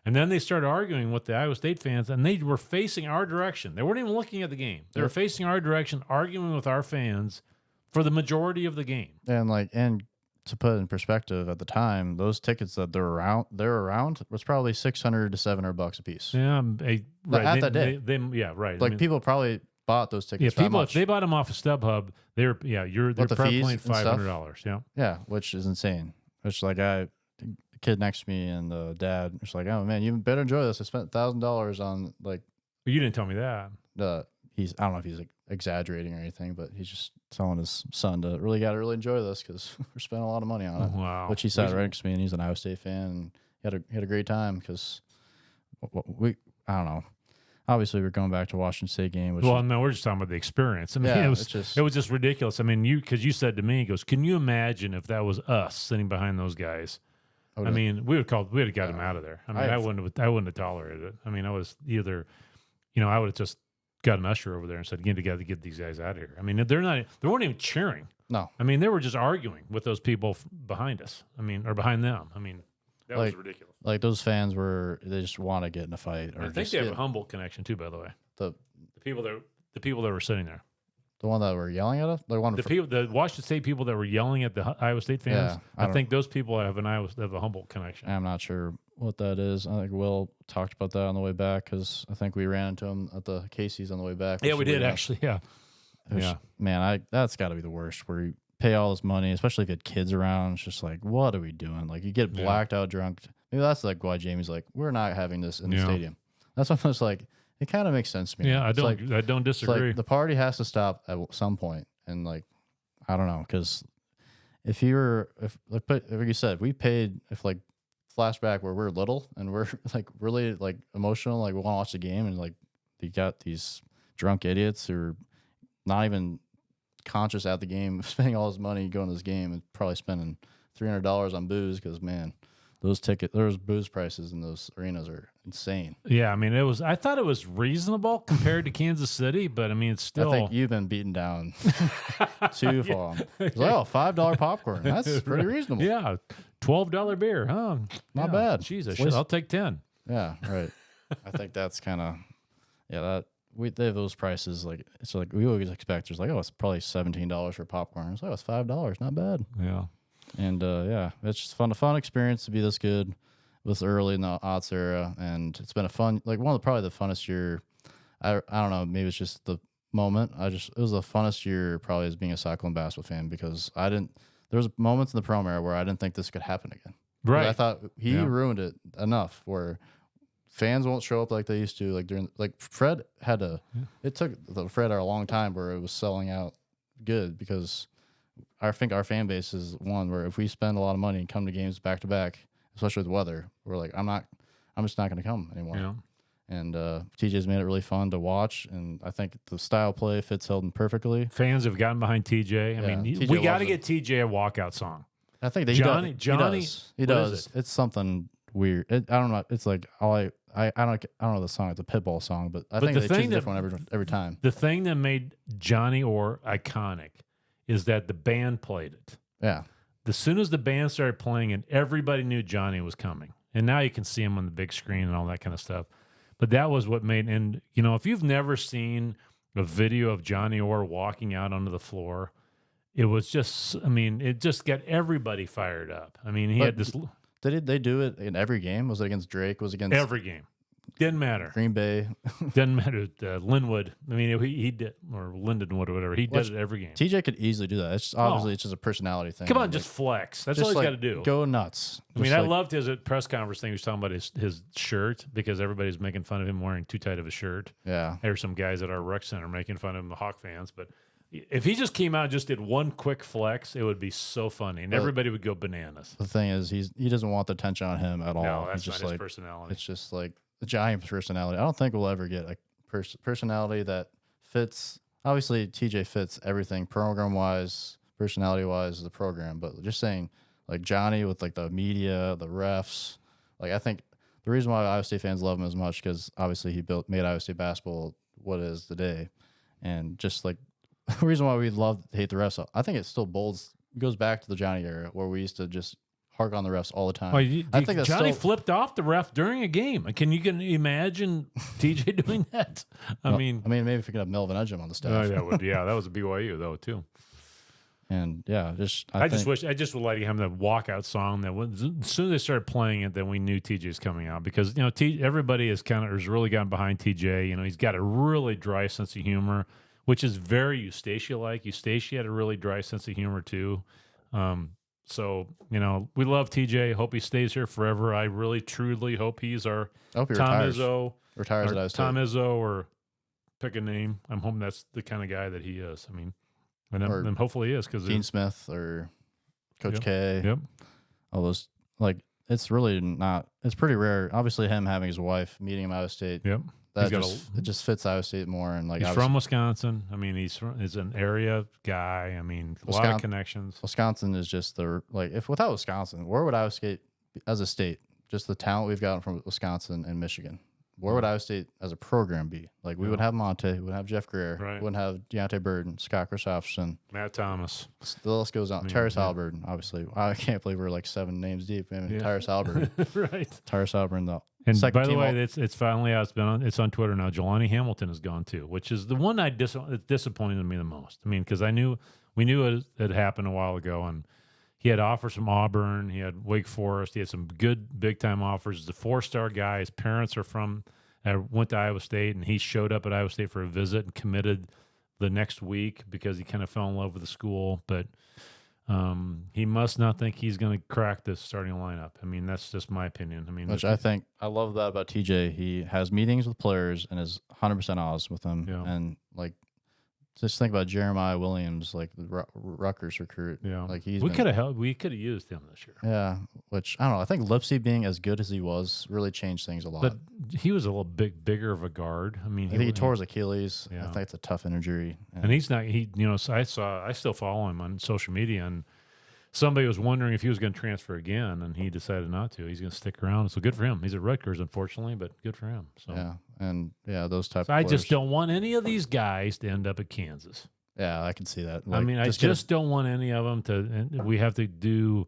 Speaker 2: And then they started arguing with the Iowa State fans, and they were facing our direction. They weren't even looking at the game. They were facing our direction, arguing with our fans for the majority of the game.
Speaker 1: And to put in perspective, at the time, those tickets that they're around was probably $600 to $700 a piece.
Speaker 2: Yeah, right.
Speaker 1: At that day.
Speaker 2: Yeah, right.
Speaker 1: Like people probably bought those tickets.
Speaker 2: Yeah,
Speaker 1: for
Speaker 2: people
Speaker 1: that
Speaker 2: if
Speaker 1: much.
Speaker 2: they bought them off of StubHub, they're
Speaker 1: the
Speaker 2: probably
Speaker 1: fees
Speaker 2: paying
Speaker 1: and stuff?
Speaker 2: $500. Yeah,
Speaker 1: Yeah, which is insane. Which like the kid next to me and the dad, it's like, oh man, you better enjoy this. I spent $1,000 on like
Speaker 2: but you didn't tell me that.
Speaker 1: I don't know if he's like exaggerating or anything, but he's just telling his son to really enjoy this because we're spending a lot of money on it.
Speaker 2: Wow.
Speaker 1: Which he sat right next to me, and he's an Iowa State fan, and he had a great time because I don't know. Obviously, we're going back to Washington State game. Which
Speaker 2: Well, no, we're just talking about the experience. I mean,
Speaker 1: Yeah,
Speaker 2: it
Speaker 1: it's
Speaker 2: was just ridiculous. I mean, because you said to me, he goes, "Can you imagine if that was us sitting behind those guys?" I mean, we would have got him out of there. I mean, I wouldn't have tolerated it. I mean, I was either, I would have just got an usher over there and said, "Get together, get these guys out of here." I mean, they weren't even cheering.
Speaker 1: No,
Speaker 2: I mean, they were just arguing with those people behind us. I mean, or behind them. I mean, that was ridiculous.
Speaker 1: Like those fans they just want to get in a fight. Or
Speaker 2: I think they have a Humboldt connection too, by the way. The people that were sitting there.
Speaker 1: The one that were yelling at us?
Speaker 2: The Washington State people that were yelling at the Iowa State fans,
Speaker 1: Yeah,
Speaker 2: I think those people have a Humboldt connection.
Speaker 1: I'm not sure what that is. I think Will talked about that on the way back because I think we ran into him at the Casey's on the way back.
Speaker 2: Yeah, we did actually. Yeah.
Speaker 1: Man, that's got to be the worst where you pay all this money, especially if you had kids around. It's just like, what are we doing? Like, you get blacked out drunk. Maybe that's like why Jamie's like, we're not having this in the stadium. That's what I was like. It kind of makes sense to me.
Speaker 2: Yeah, I don't disagree.
Speaker 1: Like the party has to stop at some point, and like, I don't know, because if you said we paid, if like flashback where we're little and we're like really like emotional, like we want to watch the game, and like you got these drunk idiots who are not even conscious at the game, spending all this money going to this game and probably spending $300 on booze because man, those booze prices in those arenas are insane.
Speaker 2: Yeah, I mean, I thought it was reasonable compared to Kansas City, but I mean, it's still.
Speaker 1: I think you've been beaten down too far. It's like, $5 popcorn. That's pretty reasonable.
Speaker 2: Yeah, $12 beer, huh?
Speaker 1: Not bad.
Speaker 2: Jesus, I'll take 10.
Speaker 1: Yeah, right. I think that's kind of they have those prices like it's like we always expect. There's like it's probably $17 for popcorn. It's like it's $5, not bad.
Speaker 2: Yeah.
Speaker 1: And it's just a fun experience to be this good this early in the aughts era, and it's been a fun, like probably the funnest year. I don't know, maybe it's just the moment. It was the funnest year probably as being a Cyclone basketball fan because there was moments in the Prom era where I didn't think this could happen again.
Speaker 2: Right.
Speaker 1: I thought he ruined it enough where fans won't show up like they used to. Fred had to. It took Fred a long time where it was selling out good because. I think our fan base is one where if we spend a lot of money and come to games back to back, especially with weather, we're like, I'm just not going to come anymore.
Speaker 2: Yeah.
Speaker 1: And TJ's made it really fun to watch, and I think the style play fits Hilton perfectly.
Speaker 2: Fans have gotten behind TJ. I mean, we got to get TJ a walkout song.
Speaker 1: I think that
Speaker 2: Johnny
Speaker 1: he does. It's something weird. I don't know. It's like I don't know the song. It's a Pitbull song, but I think they choose a different one every time.
Speaker 2: The thing that made Johnny Orr iconic is that the band played it.
Speaker 1: Yeah.
Speaker 2: As soon as the band started playing it, everybody knew Johnny was coming. And now you can see him on the big screen and all that kind of stuff. But that was what made, and if you've never seen a video of Johnny Orr walking out onto the floor, it was just, it just got everybody fired up. I mean, he had this.
Speaker 1: Did they do it in every game? Was it against Drake? Was it against
Speaker 2: every game? Didn't matter.
Speaker 1: Green Bay.
Speaker 2: Didn't matter. Linwood. I mean, he did, or Lindenwood or whatever. He did it every game.
Speaker 1: TJ could easily do that. It's obviously it's just a personality thing.
Speaker 2: Come on, just flex. That's all he's got to do.
Speaker 1: Go nuts.
Speaker 2: I loved his press conference thing. He was talking about his shirt because everybody's making fun of him wearing too tight of a shirt.
Speaker 1: Yeah.
Speaker 2: There's some guys at our rec center making fun of him, the Hawk fans. But if he just came out and just did one quick flex, it would be so funny, and everybody would go bananas.
Speaker 1: The thing is, he doesn't want the attention on him at all.
Speaker 2: No, that's not his personality.
Speaker 1: It's just like the Giant personality. I don't think we'll ever get a personality that fits. Obviously, TJ fits everything program-wise, personality-wise, the program. But just saying, like Johnny with like the media, the refs, like I think the reason why Iowa State fans love him as much because obviously he made Iowa State basketball what it is today, and just like the reason why we hate the refs. I think it still goes back to the Johnny era where we used to just hark on the refs all the time.
Speaker 2: Well,
Speaker 1: I think that's
Speaker 2: Johnny flipped off the ref during a game. Can you imagine TJ doing that? I mean,
Speaker 1: maybe if we could have Melvin Edgem on the staff.
Speaker 2: that was a BYU though too.
Speaker 1: And yeah,
Speaker 2: I just would like to have that walkout song that as soon as they started playing it, then we knew TJ's coming out because everybody has really gotten behind TJ. He's got a really dry sense of humor, which is very Eustacia like. Eustacia had a really dry sense of humor too. So we love TJ. Hope he stays here forever. I really truly hope he's our
Speaker 1: I hope he
Speaker 2: Tom
Speaker 1: retires.
Speaker 2: Izzo,
Speaker 1: Retires at
Speaker 2: Tom Izzo, or pick a name. I'm hoping that's the kind of guy that he is. I mean. And hopefully he is because
Speaker 1: Dean Smith or Coach K.
Speaker 2: Yep.
Speaker 1: All those it's really not. It's pretty rare. Obviously, him having his wife, meeting him out of state.
Speaker 2: Yep.
Speaker 1: It just fits Iowa State more. And
Speaker 2: he's from Wisconsin. I mean, he's an area guy. I mean, a lot of connections.
Speaker 1: Wisconsin is just if without Wisconsin, where would Iowa State as a state? Just the talent we've gotten from Wisconsin and Michigan. Where would Iowa State as a program be? Like, we would have Monte, we would have Jeff Greer, we wouldn't have Deontay Burden, Scott Christopherson,
Speaker 2: Matt Thomas.
Speaker 1: The list goes on. Tyrus Halliburton, obviously. I can't believe we're like 7 names deep. I mean, Tyrus Halliburton.
Speaker 2: Right.
Speaker 1: Tyrus Halliburton, though.
Speaker 2: And by the way, it's finally out. It's on Twitter now. Jelani Hamilton is gone too, which is the one it disappointed me the most. I mean, because we knew it had happened a while ago, and he had offers from Auburn, he had Wake Forest, he had some good big time offers. He's a 4-star guy. His parents are went to Iowa State, and he showed up at Iowa State for a visit and committed the next week because he kind of fell in love with the school. But he must not think he's going to crack this starting lineup. I mean, that's just my opinion. I mean,
Speaker 1: I love that about TJ. He has meetings with players and is 100% honest with them.
Speaker 2: Yeah.
Speaker 1: And just think about Jeremiah Williams, the Rutgers recruit.
Speaker 2: Yeah,
Speaker 1: we
Speaker 2: could have used him this year.
Speaker 1: Yeah, which I don't know. I think Lipsy being as good as he was really changed things a lot.
Speaker 2: But he was a little bit bigger of a guard. I mean,
Speaker 1: I think he tore his Achilles.
Speaker 2: Yeah.
Speaker 1: I think it's a tough injury.
Speaker 2: And he's not. I still follow him on social media, and somebody was wondering if he was going to transfer again, and he decided not to. He's going to stick around. So good for him. He's at Rutgers, unfortunately, but good for him. So
Speaker 1: those type.
Speaker 2: So
Speaker 1: of
Speaker 2: I
Speaker 1: players.
Speaker 2: just don't want any of these guys to end up at Kansas.
Speaker 1: Yeah, I can see that.
Speaker 2: I mean, I just don't want any of them to. And we have to do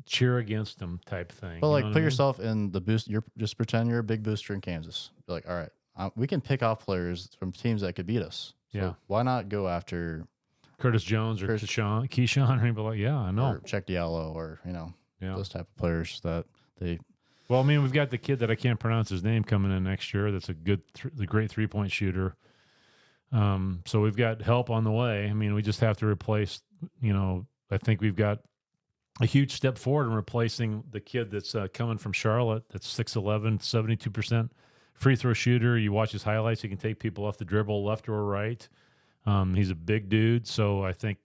Speaker 2: cheer against them type thing.
Speaker 1: But put yourself in the boost. Just pretend you're a big booster in Kansas. Be like, all right, we can pick off players from teams that could beat us. So why not go after
Speaker 2: Curtis Jones or Keyshawn or anybody like? Yeah, I know.
Speaker 1: Or Check Diallo or those type of players that they.
Speaker 2: Well, I mean, we've got the kid that I can't pronounce his name coming in next year. That's a great 3-point shooter. So we've got help on the way. I mean, we just have to replace. I think we've got a huge step forward in replacing the kid that's coming from Charlotte. That's 6'11", 72% free throw shooter. You watch his highlights; he can take people off the dribble, left or right. He's a big dude, so I think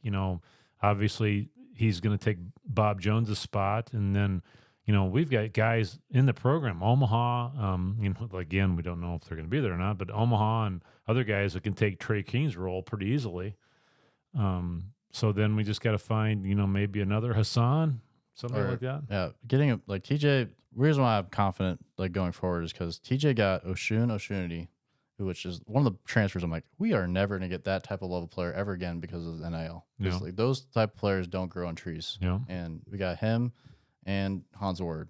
Speaker 2: obviously he's going to take Bob Jones' spot, and then. We've got guys in the program, Omaha, again, we don't know if they're going to be there or not, but Omaha and other guys that can take Trey King's role pretty easily. So then we just got to find, maybe another Hassan, something like that.
Speaker 1: Yeah. Getting TJ, the reason why I'm confident going forward is because TJ got Oshunity, which is one of the transfers. I'm like, we are never going to get that type of level player ever again because of the NIL.
Speaker 2: Yeah.
Speaker 1: Those type of players don't grow on trees.
Speaker 2: Yeah.
Speaker 1: And we got him. And Hans Ward,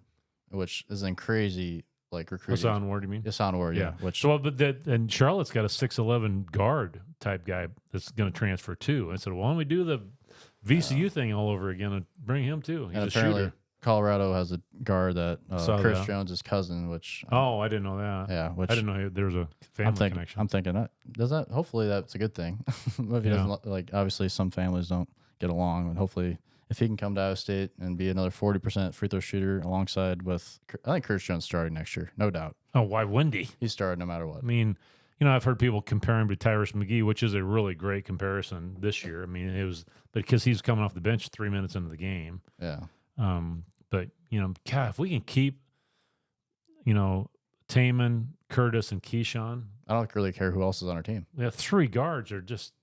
Speaker 1: which is in crazy recruiting.
Speaker 2: Hassan Ward, you mean?
Speaker 1: Hassan Ward, yeah. Which
Speaker 2: and Charlotte's got a 6'11" guard type guy that's going to transfer too. I said, why don't we do the VCU thing all over again and bring him too? He's
Speaker 1: and
Speaker 2: a
Speaker 1: apparently
Speaker 2: shooter.
Speaker 1: Colorado has a guard that Chris Jones' cousin, which
Speaker 2: I didn't know that.
Speaker 1: Yeah, which
Speaker 2: I didn't know there was a family connection.
Speaker 1: I'm thinking that hopefully that's a good thing. If he doesn't obviously some families don't get along, and hopefully. If he can come to Iowa State and be another 40% free throw shooter alongside with, I think Curtis Jones starting next year, no doubt.
Speaker 2: Oh, why wouldn't he?
Speaker 1: He's starting no matter what.
Speaker 2: I mean, I've heard people compare him to Tyrus McGee, which is a really great comparison this year. I mean, it was because he's coming off the bench 3 minutes into the game.
Speaker 1: Yeah.
Speaker 2: But God, if we can keep, Taman, Curtis, and Keyshawn.
Speaker 1: I don't really care who else is on our team.
Speaker 2: Yeah, 3 guards are just.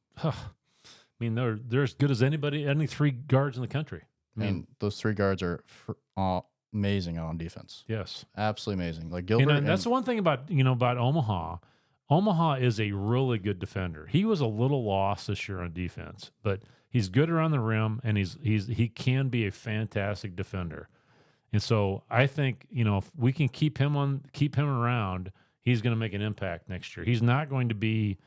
Speaker 2: I mean, they're as good as any 3 guards in the country.
Speaker 1: I mean, those 3 guards are amazing on defense.
Speaker 2: Yes,
Speaker 1: absolutely amazing. Like Gilbert,
Speaker 2: and that's the one thing about about Omaha. Omaha is a really good defender. He was a little lost this year on defense, but he's good around the rim, and he can be a fantastic defender. And so I think if we can keep him around, he's going to make an impact next year. He's not going to be,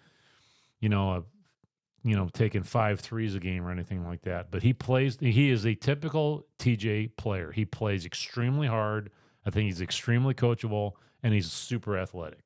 Speaker 2: taking 5 threes a game or anything like that. But he is a typical TJ player. He plays extremely hard. I think he's extremely coachable, and he's super athletic.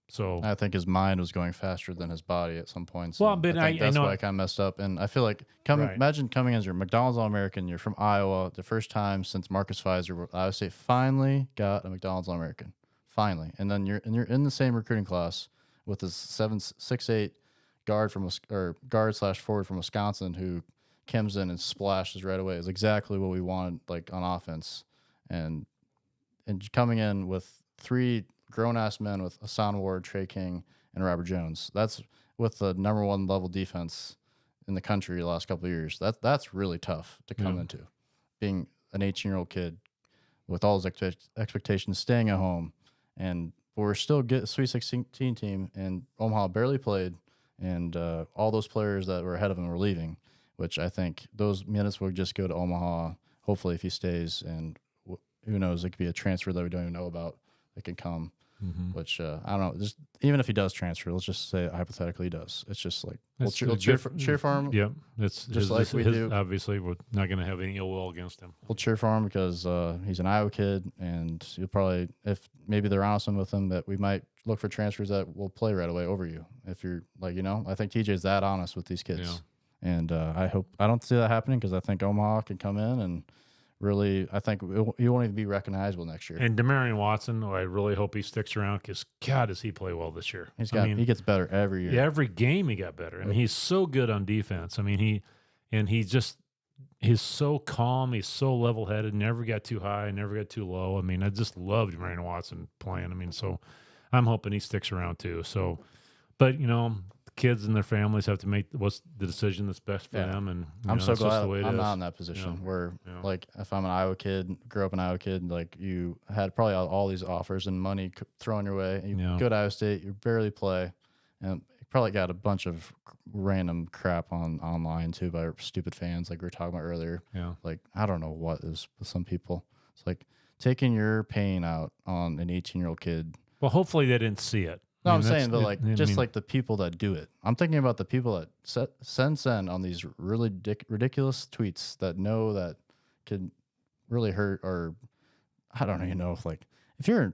Speaker 2: So
Speaker 1: I think his mind was going faster than his body at some points.
Speaker 2: Well,
Speaker 1: and
Speaker 2: but
Speaker 1: I think
Speaker 2: I
Speaker 1: that's
Speaker 2: know-
Speaker 1: why I kind of messed up. And I feel like
Speaker 2: Right.
Speaker 1: imagine coming as your McDonald's All-American. You're from Iowa, the first time since Marcus Pfizer, Iowa State finally got a McDonald's All-American. Finally, and then you're in the same recruiting class with this 7'6'8" guard/forward from Wisconsin who comes in and splashes right away. Is exactly what we wanted, like on offense, and coming in with 3 grown-ass men with Hassan Ward, Trey King, and Robert Jones. That's with the number 1 level defense in the country the last couple of years. That's really tough to come into, being an 18-year-old kid with all his expectations, staying at home, and we're still get a Sweet 16 team, and Omaha barely played, and all those players that were ahead of him were leaving, which I think those minutes will just go to Omaha, hopefully if he stays, and who knows, it could be a transfer that we don't even know about that can come. Which I don't know. Just even if he does transfer, let's just say hypothetically he does. It's just like we'll cheer for him.
Speaker 2: Yep, it's
Speaker 1: just like we do.
Speaker 2: Obviously, we're not going to have any ill will against him.
Speaker 1: We'll cheer for him because he's an Iowa kid, and you'll probably, if maybe they're honest with him, that we might look for transfers that will play right away over you. If you're like, I think TJ's that honest with these kids, and I don't see that happening because I think Omaha can come in and really, I think he won't even be recognizable next year.
Speaker 2: And Demarion Watson, I really hope he sticks around because, God, does he play well this year?
Speaker 1: He gets better every year.
Speaker 2: Yeah, every game he got better. I mean, he's so good on defense. I mean, he's so calm. He's so level-headed. Never got too high. Never got too low. I mean, I just loved Demarion Watson playing. I mean, so I'm hoping he sticks around too. So, but kids and their families have to make what's the decision that's best for them. And
Speaker 1: I'm so glad
Speaker 2: I'm
Speaker 1: not in that position where, like, if I'm an Iowa kid, grew up an Iowa kid, like you had probably all these offers and money thrown your way. You go to Iowa State, you barely play, and you probably got a bunch of random crap online too by stupid fans, like we were talking about earlier.
Speaker 2: Yeah,
Speaker 1: like I don't know what is with some people. It's like taking your pain out on an 18-year-old kid.
Speaker 2: Well, hopefully they didn't see it.
Speaker 1: No, I'm saying, but like like the people that do it. I'm thinking about the people that send on these really ridiculous tweets that know that could really hurt, or I don't even know if you're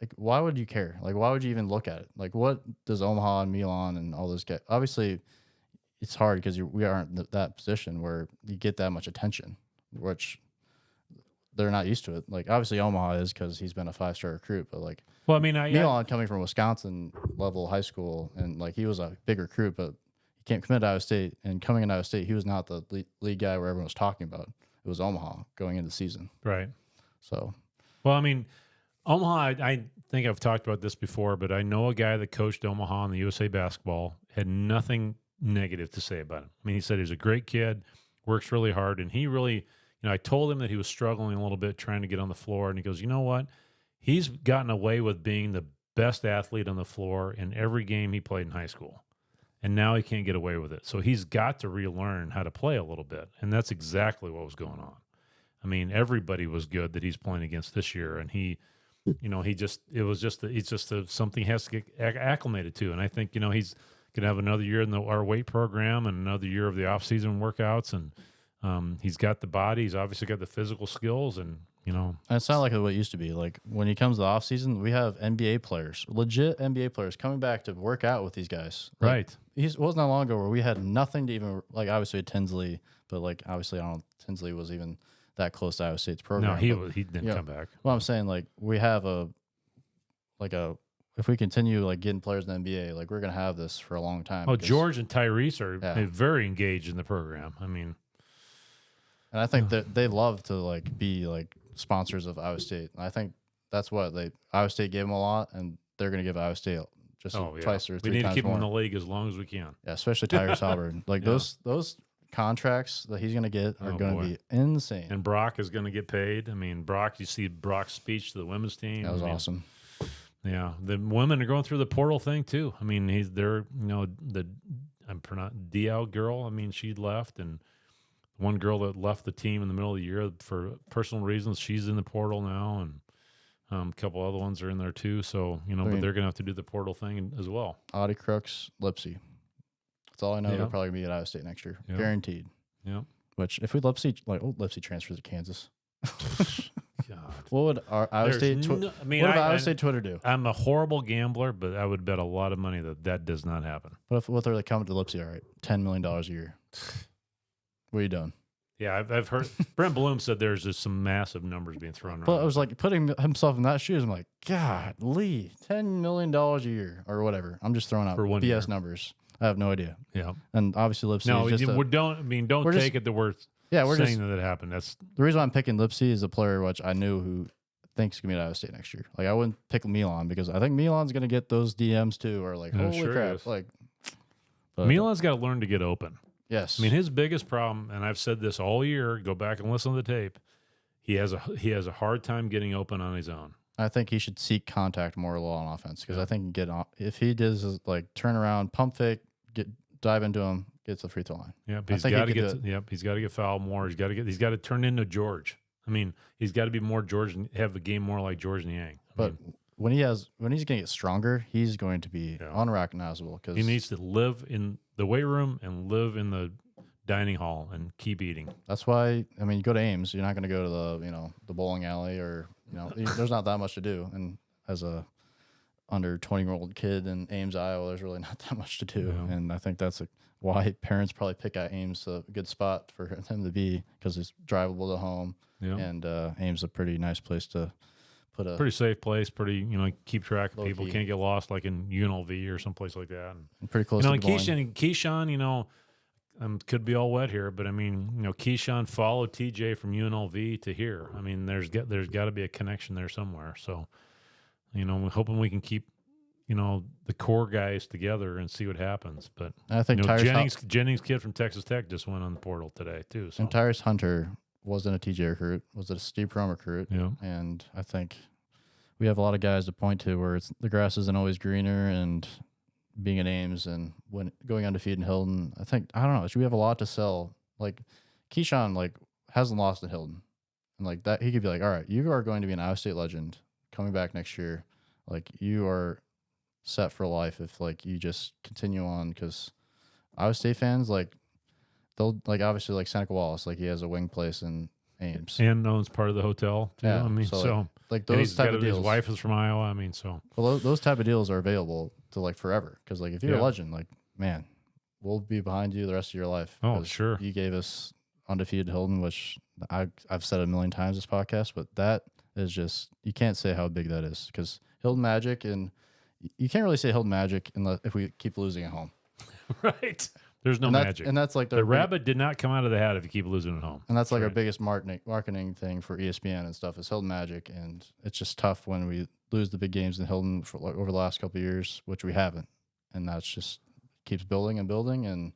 Speaker 1: like, why would you care? Like, why would you even look at it? Like, what does Omaha and Milan and all those get? Obviously, it's hard because we aren't in that position where you get that much attention, which they're not used to it. Like, obviously Omaha is because he's been a 5-star recruit, but like,
Speaker 2: well, I mean,
Speaker 1: Milan coming from Wisconsin level high school, and like he was a big recruit, but he came commit to Iowa State, and coming into Iowa State, he was not the lead guy where everyone was talking about. It was Omaha going into the season.
Speaker 2: Right.
Speaker 1: So,
Speaker 2: well, I mean, Omaha, I think I've talked about this before, but I know a guy that coached Omaha in the USA basketball, had nothing negative to say about him. I mean, he said he's a great kid, works really hard, and he really, I told him that he was struggling a little bit trying to get on the floor, and he goes, you know what? He's gotten away with being the best athlete on the floor in every game he played in high school, and now he can't get away with it. So he's got to relearn how to play a little bit, and that's exactly what was going on. I mean, everybody was good that he's playing against this year, and he something he has to get acclimated to. And I think, he's going to have another year in our weight program and another year of the off-season workouts, and he's got the body. He's obviously got the physical skills, and
Speaker 1: And it's not like what it used to be. Like when he comes to the off season, we have NBA players, legit NBA players, coming back to work out with these guys. Like,
Speaker 2: right.
Speaker 1: It wasn't that long ago where we had nothing to even obviously Tinsley, but obviously I don't know if Tinsley was even that close to Iowa State's program.
Speaker 2: No, he didn't come back.
Speaker 1: Well, I'm saying we have if we continue getting players in the NBA, we're gonna have this for a long time.
Speaker 2: Oh, George and Tyrese are very engaged in the program. I mean,
Speaker 1: and I think that they love to be sponsors of Iowa State. And I think that's what Iowa State gave them a lot, and they're going to give Iowa State just twice or three times more.
Speaker 2: We need to keep them in the league as long as we can.
Speaker 1: Yeah, especially Tyrese Halliburton. Those contracts that he's going to get are going to be insane.
Speaker 2: And Brock is going to get paid. I mean, Brock, you see Brock's speech to the women's team.
Speaker 1: That was awesome.
Speaker 2: Yeah, the women are going through the portal thing too. I mean, the Diao girl. I mean, she left, and one girl that left the team in the middle of the year for personal reasons, she's in the portal now, and a couple other ones are in there too. So but they're going to have to do the portal thing as well.
Speaker 1: Audie Crooks, Lipsy. That's all I know.
Speaker 2: Yeah.
Speaker 1: They're probably going to be at Iowa State next year.
Speaker 2: Yeah.
Speaker 1: Guaranteed.
Speaker 2: Yeah.
Speaker 1: Which, if we Lipsy transfers to Kansas,
Speaker 2: God.
Speaker 1: what would Iowa State what would Iowa State Twitter do?
Speaker 2: I'm a horrible gambler, but I would bet a lot of money that does not happen.
Speaker 1: What if they come to Lipsy? All right, $10 million a year. What are you doing?
Speaker 2: Yeah, I've heard Brent Bloom said there's just some massive numbers being thrown around.
Speaker 1: But I was like putting himself in that shoes. I'm like, God, Lee, $10 million a year or whatever. I'm just throwing out
Speaker 2: For 1
Speaker 1: BS
Speaker 2: year.
Speaker 1: numbers. I have no idea.
Speaker 2: Yeah.
Speaker 1: And obviously Lipsy.
Speaker 2: No,
Speaker 1: is just
Speaker 2: don't take it that we're saying that it happened. That's
Speaker 1: the reason why I'm picking Lipsy is a player which I knew who thinks is gonna be at Iowa State next year. Like I wouldn't pick Milan because I think Milan's gonna get those DMs too, or like holy
Speaker 2: sure
Speaker 1: crap,
Speaker 2: is.
Speaker 1: like.
Speaker 2: Milan's got to learn to get open.
Speaker 1: Yes,
Speaker 2: I mean his biggest problem, and I've said this all year. Go back and listen to the tape. He has a hard time getting open on his own.
Speaker 1: I think he should seek contact more on offense because I think if he does like turn around, pump fake, dive into him, gets the free throw line.
Speaker 2: Yeah, he's got to get. He's got to get fouled more. He's got to turn into George. I mean, he's got to be more George and have a game more like George Niang.
Speaker 1: But when he's going to get stronger, he's going to be unrecognizable because
Speaker 2: he needs to live in the weight room and live in the dining hall and keep eating.
Speaker 1: That's why you go to Ames, you're not going to go to the bowling alley or there's not that much to do. And as a under 20-year-old kid in Ames, Iowa, there's really not that much to do. Yeah. And I think that's why parents probably pick out Ames a good spot for him to be because it's drivable to home. Yeah. And Ames is a pretty nice place to put a
Speaker 2: pretty safe place. Pretty keep track of people.
Speaker 1: Key.
Speaker 2: Can't get lost like in UNLV or someplace like that.
Speaker 1: And pretty close. To
Speaker 2: Keyshawn, could be all wet here, but Keyshawn followed TJ from UNLV to here. I mean, there's got to be a connection there somewhere. So, we're hoping we can keep the core guys together and see what happens. But
Speaker 1: I think
Speaker 2: Jennings kid from Texas Tech just went on the portal today too. So.
Speaker 1: And Tyrese Hunter wasn't a TJ recruit, was a Steve Prohm recruit.
Speaker 2: Yeah.
Speaker 1: And I think we have a lot of guys to point to where the grass isn't always greener and being at Ames and when going undefeated in Hilton, I don't know, we have a lot to sell. Like Keyshawn hasn't lost in Hilton. And like that he could be like, all right, you are going to be an Iowa State legend coming back next year. Like you are set for life if you just continue on because Iowa State fans they'll obviously Seneca Wallace he has a wing place in Ames
Speaker 2: and owns part of the hotel too.
Speaker 1: Yeah,
Speaker 2: those
Speaker 1: type of deals.
Speaker 2: His wife is from Iowa. I mean, so
Speaker 1: well those type of deals are available to forever because if you're a legend, man, we'll be behind you the rest of your life.
Speaker 2: Oh, sure.
Speaker 1: You gave us undefeated Hilton, which I've said a million times this podcast, but that is just you can't say how big that is because Hilton Magic and you can't really say Hilton Magic if we keep losing at home.
Speaker 2: Right. There's no magic.
Speaker 1: And that's
Speaker 2: the rabbit did not come out of the hat if you keep losing at home.
Speaker 1: And that's our biggest marketing thing for ESPN and stuff is Hilton Magic. And it's just tough when we lose the big games in Hilton for over the last couple of years, which we haven't. And that's just keeps building and building. And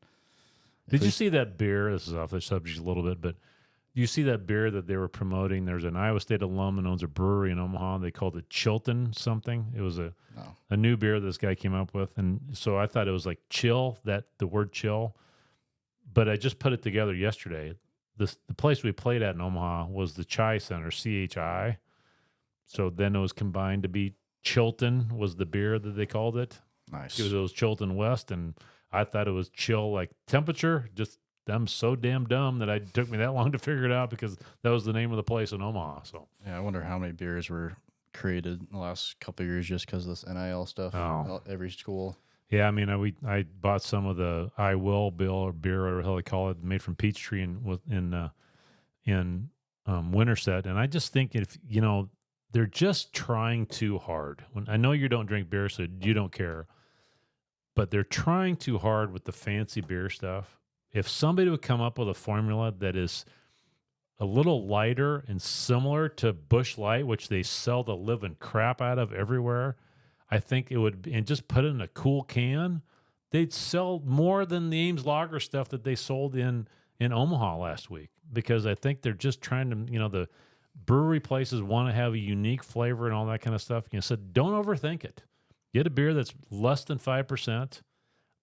Speaker 2: did you see that beer? This is off the subject a little bit, but you see that beer that they were promoting? There's an Iowa State alum that owns a brewery in Omaha. They called it Chilton something. It was a new beer this guy came up with. And so I thought it was chill, the word chill. But I just put it together yesterday. The place we played at in Omaha was the Chai Center, CHI. So then it was combined to be Chilton was the beer that they called it.
Speaker 1: Nice.
Speaker 2: It was Chilton West. And I thought it was chill, temperature, just I'm so damn dumb that it took me that long to figure it out because that was the name of the place in Omaha. So
Speaker 1: yeah, I wonder how many beers were created in the last couple of years just because of this NIL stuff. Every school. Yeah,
Speaker 2: I mean, I bought some of the I Will Bill or beer or how they call it, made from Peachtree in Winterset, and I just think if they're just trying too hard. When I know you don't drink beer, so you don't care, but they're trying too hard with the fancy beer stuff. If somebody would come up with a formula that is a little lighter and similar to Busch Light, which they sell the living crap out of everywhere, I think it would, and just put it in a cool can, they'd sell more than the Ames Lager stuff that they sold in Omaha last week. Because I think they're just trying to, the brewery places want to have a unique flavor and all that kind of stuff. So don't overthink it. Get a beer that's less than 5%,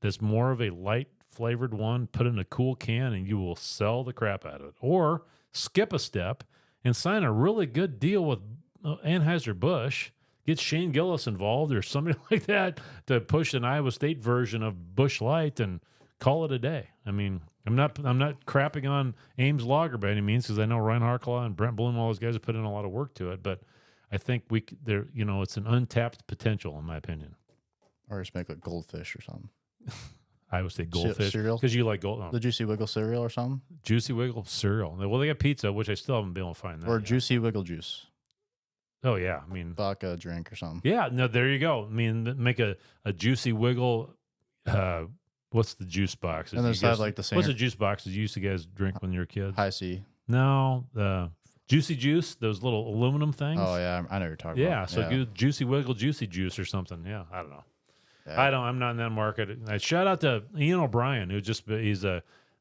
Speaker 2: that's more of a light flavored one, put it in a cool can, and you will sell the crap out of it. Or skip a step and sign a really good deal with Anheuser-Busch. Get Shane Gillis involved or somebody like that to push an Iowa State version of Busch Light and call it a day. I mean, I'm not crapping on Ames Lager by any means, because I know Ryan Harkelaw and Brent Bloom, all those guys have put in a lot of work to it. But I think it's an untapped potential, in my opinion.
Speaker 1: Or just make like goldfish or something.
Speaker 2: I would say goldfish
Speaker 1: cereal,
Speaker 2: because you like gold.
Speaker 1: The Juicy Wiggle cereal or something.
Speaker 2: Juicy Wiggle cereal. Well, they got pizza, which I still haven't been able to find that.
Speaker 1: Or
Speaker 2: yet.
Speaker 1: Juicy Wiggle juice.
Speaker 2: Oh yeah, I mean
Speaker 1: vodka drink or something.
Speaker 2: Yeah, no, there you go. I mean, make a Juicy Wiggle. What's the juice box?
Speaker 1: And there's like the same.
Speaker 2: What's the juice boxes you used to guys drink when you were kids?
Speaker 1: High C.
Speaker 2: No, Juicy Juice, those little aluminum things.
Speaker 1: Oh yeah, I know what you're talking about.
Speaker 2: So Juicy Wiggle Juicy Juice or something. Yeah, I don't know. Yeah. I'm not in that market. Shout out to Ian O'Brien, he's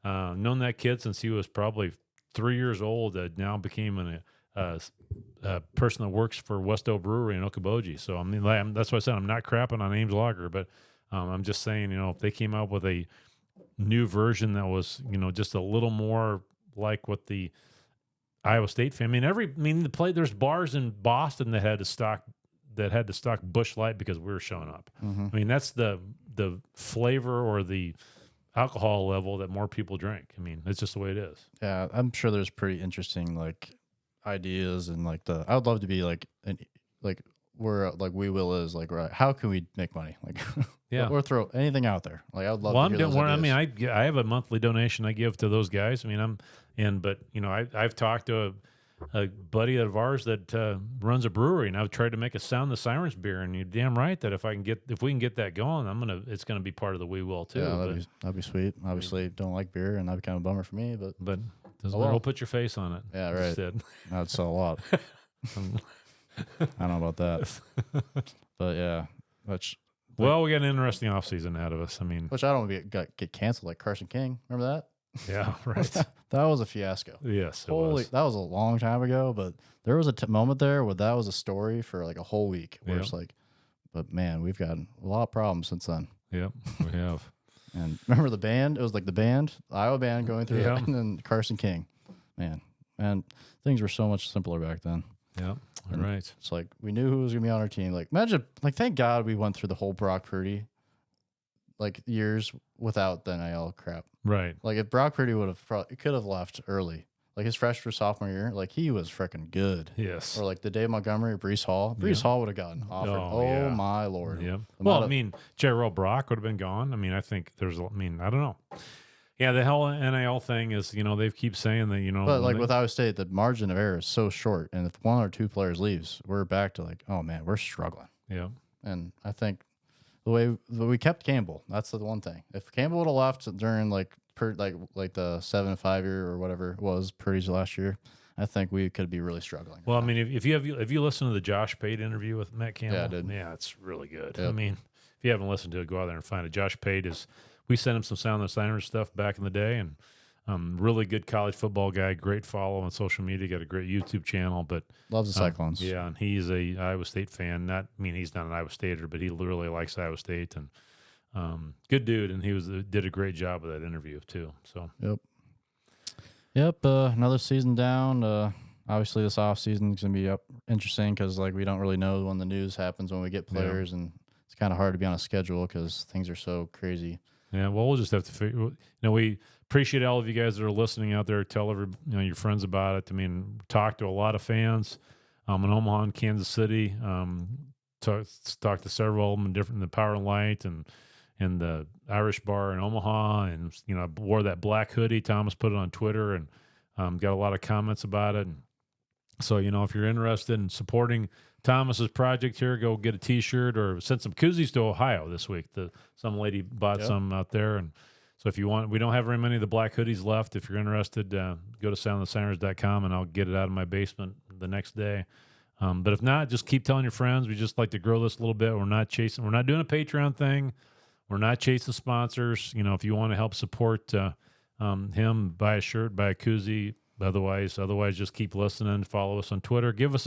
Speaker 2: known that kid since he was probably 3 years old. Now became a person that works for Westo Brewery in Okoboji. So I mean, that's why I said I'm not crapping on Ames Lager, but I'm just saying, if they came out with a new version that was, just a little more like what the Iowa State fan. There's bars in Boston that had to stock Busch Light because we were showing up.
Speaker 1: Mm-hmm.
Speaker 2: I mean, that's the flavor or the alcohol level that more people drink. I mean, it's just the way it is.
Speaker 1: Yeah, I'm sure there's pretty interesting ideas and I would love to be where We Will is right. How can we make money? Or throw anything out there. I would love.
Speaker 2: Well,
Speaker 1: to hear those ideas.
Speaker 2: I have a monthly donation I give to those guys. I mean, I've talked to a buddy of ours that runs a brewery, and I've tried to make a Sound the Sirens beer. And you're damn right that if we can get that going, it's gonna be part of the We Will too.
Speaker 1: Yeah, that'd be sweet. Obviously, don't like beer, and that'd be kind of a bummer for me. But
Speaker 2: we'll put your face on it.
Speaker 1: Yeah, right.
Speaker 2: Instead.
Speaker 1: That'd sell a lot. I don't know about that, but yeah,
Speaker 2: well, we got an interesting offseason ahead of us. I mean,
Speaker 1: which I don't want to get canceled like Carson King. Remember that?
Speaker 2: Yeah, right.
Speaker 1: That was a fiasco.
Speaker 2: Yes,
Speaker 1: that was a long time ago, but there was a moment there where that was a story for a whole week. Where it's but man, we've got a lot of problems since then.
Speaker 2: Yep, we have.
Speaker 1: And remember the band? It was the Iowa band going through it, and then Carson King. Man, things were so much simpler back then.
Speaker 2: Yeah, right.
Speaker 1: It's we knew who was going to be on our team. Imagine, thank God we went through the whole Brock Purdy, years without the NIL crap.
Speaker 2: Right.
Speaker 1: If Brock Purdy could have left early, his freshman sophomore year, he was freaking good.
Speaker 2: Yes.
Speaker 1: Or the Dave Montgomery or Brees Hall. Brees Hall would have gotten offered. My Lord.
Speaker 2: Yeah. Well, Jerrell Brock would have been gone. I think I don't know. Yeah, the whole NIL thing is, they keep saying that,
Speaker 1: But with Iowa State, the margin of error is so short. And if one or two players leaves, we're back to oh man, we're struggling.
Speaker 2: Yeah.
Speaker 1: And I think the way we kept Campbell, that's the one thing. If Campbell would have left during the 7-5 year or whatever it was Purdy's last year, I think we could be really struggling.
Speaker 2: Well, if you listen to the Josh Pate interview with Matt Campbell,
Speaker 1: yeah, I did.
Speaker 2: Yeah, it's really good.
Speaker 1: Yep.
Speaker 2: If you haven't listened to it, go out there and find it. Josh Pate we sent him some Sound the Sirens stuff back in the day, and really good college football guy, great follow on social media, got a great YouTube channel, but
Speaker 1: loves the Cyclones.
Speaker 2: Yeah, and he's a Iowa State fan. He's not an Iowa Stater, but he really likes Iowa State, and good dude, and he did a great job with that interview too. So
Speaker 1: yep. Another season down. Obviously, this off season is gonna be interesting because we don't really know when the news happens when we get players, and it's kind of hard to be on a schedule because things are so crazy.
Speaker 2: Yeah, well, we'll just have to figure. We appreciate all of you guys that are listening out there. Tell your friends about it. Talk to a lot of fans in Omaha and Kansas City. Talk to several of them in the Power and Light and the Irish Bar in Omaha. And I wore that black hoodie. Thomas put it on Twitter and got a lot of comments about it. And so if you're interested in supporting Thomas's project here, go get a T-shirt or send some koozies to Ohio this week. Some lady bought some out there, and so if you want, we don't have very many of the black hoodies left. If you're interested, go to soundthesirens.com and I'll get it out of my basement the next day. But if not, just keep telling your friends. We just like to grow this a little bit. We're not doing a Patreon thing. We're not chasing sponsors. If you want to help support him, buy a shirt, buy a koozie. Otherwise, just keep listening. Follow us on Twitter. Give us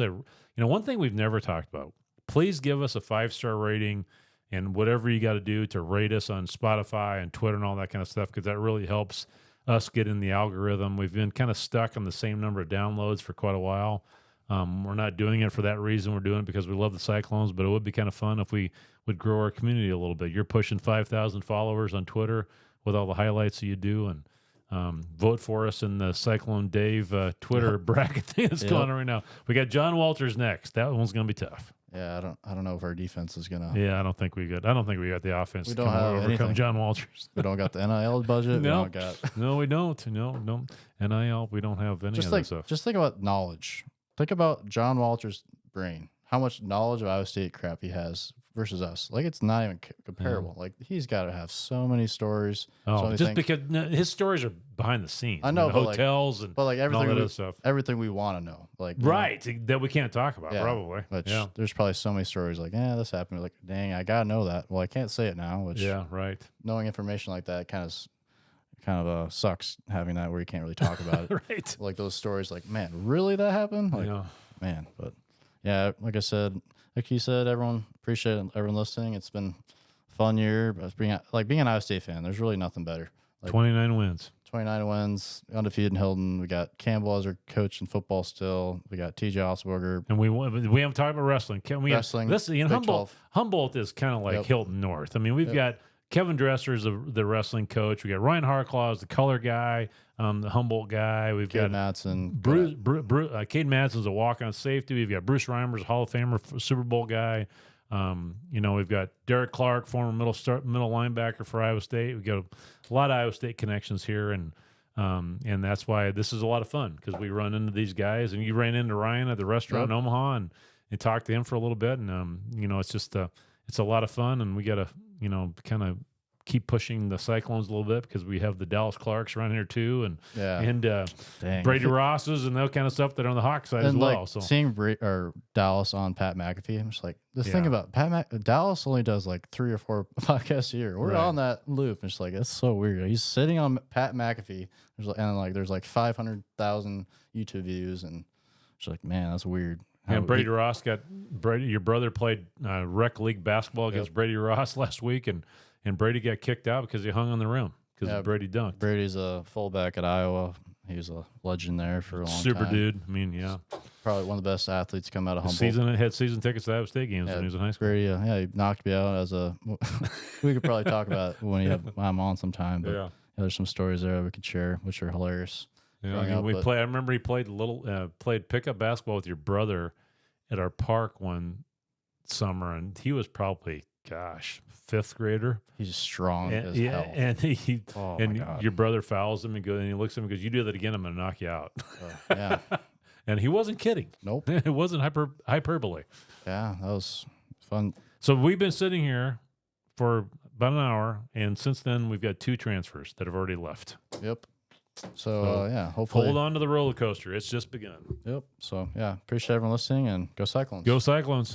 Speaker 2: one thing we've never talked about. Please give us a 5-star rating and whatever you got to do to rate us on Spotify and Twitter and all that kind of stuff, because that really helps us get in the algorithm. We've been kind of stuck on the same number of downloads for quite a while. We're not doing it for that reason. We're doing it because we love the Cyclones, but it would be kind of fun if we would grow our community a little bit. You're pushing 5,000 followers on Twitter. with all the highlights that you do, and vote for us in the Cyclone Dave Twitter bracket thing that's going on right now. We got John Walters next. That one's going to be tough.
Speaker 1: Yeah, I don't know if our defense is gonna.
Speaker 2: Yeah, I don't think we got the offense.
Speaker 1: We
Speaker 2: to
Speaker 1: don't
Speaker 2: come
Speaker 1: have
Speaker 2: overcome
Speaker 1: anything.
Speaker 2: John Walters.
Speaker 1: We don't got the NIL budget.
Speaker 2: No.
Speaker 1: We don't got.
Speaker 2: No, we don't. No. NIL, we don't have any of that stuff.
Speaker 1: Just think about knowledge. Think about John Walters' brain. How much knowledge of Iowa State crap he has versus us. Like, it's not even comparable. Like, he's got to have so many stories.
Speaker 2: Oh, just because his stories are behind the scenes.
Speaker 1: I know,
Speaker 2: the hotels and
Speaker 1: everything,
Speaker 2: all that other stuff.
Speaker 1: Everything we want to know. Like,
Speaker 2: that we can't talk about, probably.
Speaker 1: Which there's probably so many stories like, this happened. Like, dang, I got to know that. Well, I can't say it now. Which, knowing information like that kind of sucks having that where you can't really talk about it.
Speaker 2: Right.
Speaker 1: Like those stories, like, man, really that happened? Like, man, but yeah, like I said, like you said, appreciate everyone listening. It's been a fun year. But being an Iowa State fan, there's really nothing better. Like,
Speaker 2: 29 wins.
Speaker 1: 29 wins, undefeated in Hilton. We got Campbell as our coach in football still. We got TJ Osberger.
Speaker 2: And we haven't talked about wrestling. Humboldt is kind of like Hilton North. I mean, we've got Kevin Dresser is the wrestling coach. We got Ryan Harklaw is the color guy, the Humboldt guy. We've got
Speaker 1: Madsen.
Speaker 2: Cade Madsen's a walk-on safety. We've got Bruce Reimer's a Hall of Famer, Super Bowl guy. We've got Derek Clark, former middle linebacker for Iowa State. We've got a lot of Iowa State connections here, and that's why this is a lot of fun because we run into these guys. And you ran into Ryan at the restaurant in Omaha and talked to him for a little bit, and it's just it's a lot of fun, and we got to kind of keep pushing the Cyclones a little bit because we have the Dallas Clarks around here too, and Brady Rosses and that kind of stuff that are on the Hawk side as well. So
Speaker 1: seeing Dallas on Pat McAfee, I'm just like, this thing about Dallas only does like 3 or 4 podcasts a year. We're on that loop. And it's like, it's so weird. He's sitting on Pat McAfee, there's like 500,000 YouTube views, and it's like, man, that's weird.
Speaker 2: Brady Ross your brother played rec league basketball against Brady Ross last week, and Brady got kicked out because he hung on the rim because Brady dunked.
Speaker 1: Brady's a fullback at Iowa. He was a legend there for a long time.
Speaker 2: Super dude. I mean,
Speaker 1: probably one of the best athletes come out of Humboldt.
Speaker 2: Had season tickets to Iowa State games when he was in high school.
Speaker 1: Brady, he knocked me out as a. We could probably talk about it when I'm on sometime. But there's some stories there that we could share, which are hilarious.
Speaker 2: Yeah, I remember he played played pickup basketball with your brother at our park one summer, and he was probably, 5th grader.
Speaker 1: He's strong as hell.
Speaker 2: And your brother fouls him and he looks at him and goes, "You do that again, I'm going to knock you out."
Speaker 1: Yeah.
Speaker 2: And he wasn't kidding.
Speaker 1: Nope.
Speaker 2: It wasn't hyperbole.
Speaker 1: Yeah, that was fun.
Speaker 2: So we've been sitting here for about an hour, and since then we've got 2 transfers that have already left.
Speaker 1: Yep. So hopefully.
Speaker 2: Hold on to the roller coaster. It's just begun.
Speaker 1: Yep. So, appreciate everyone listening, and go Cyclones.
Speaker 2: Go Cyclones.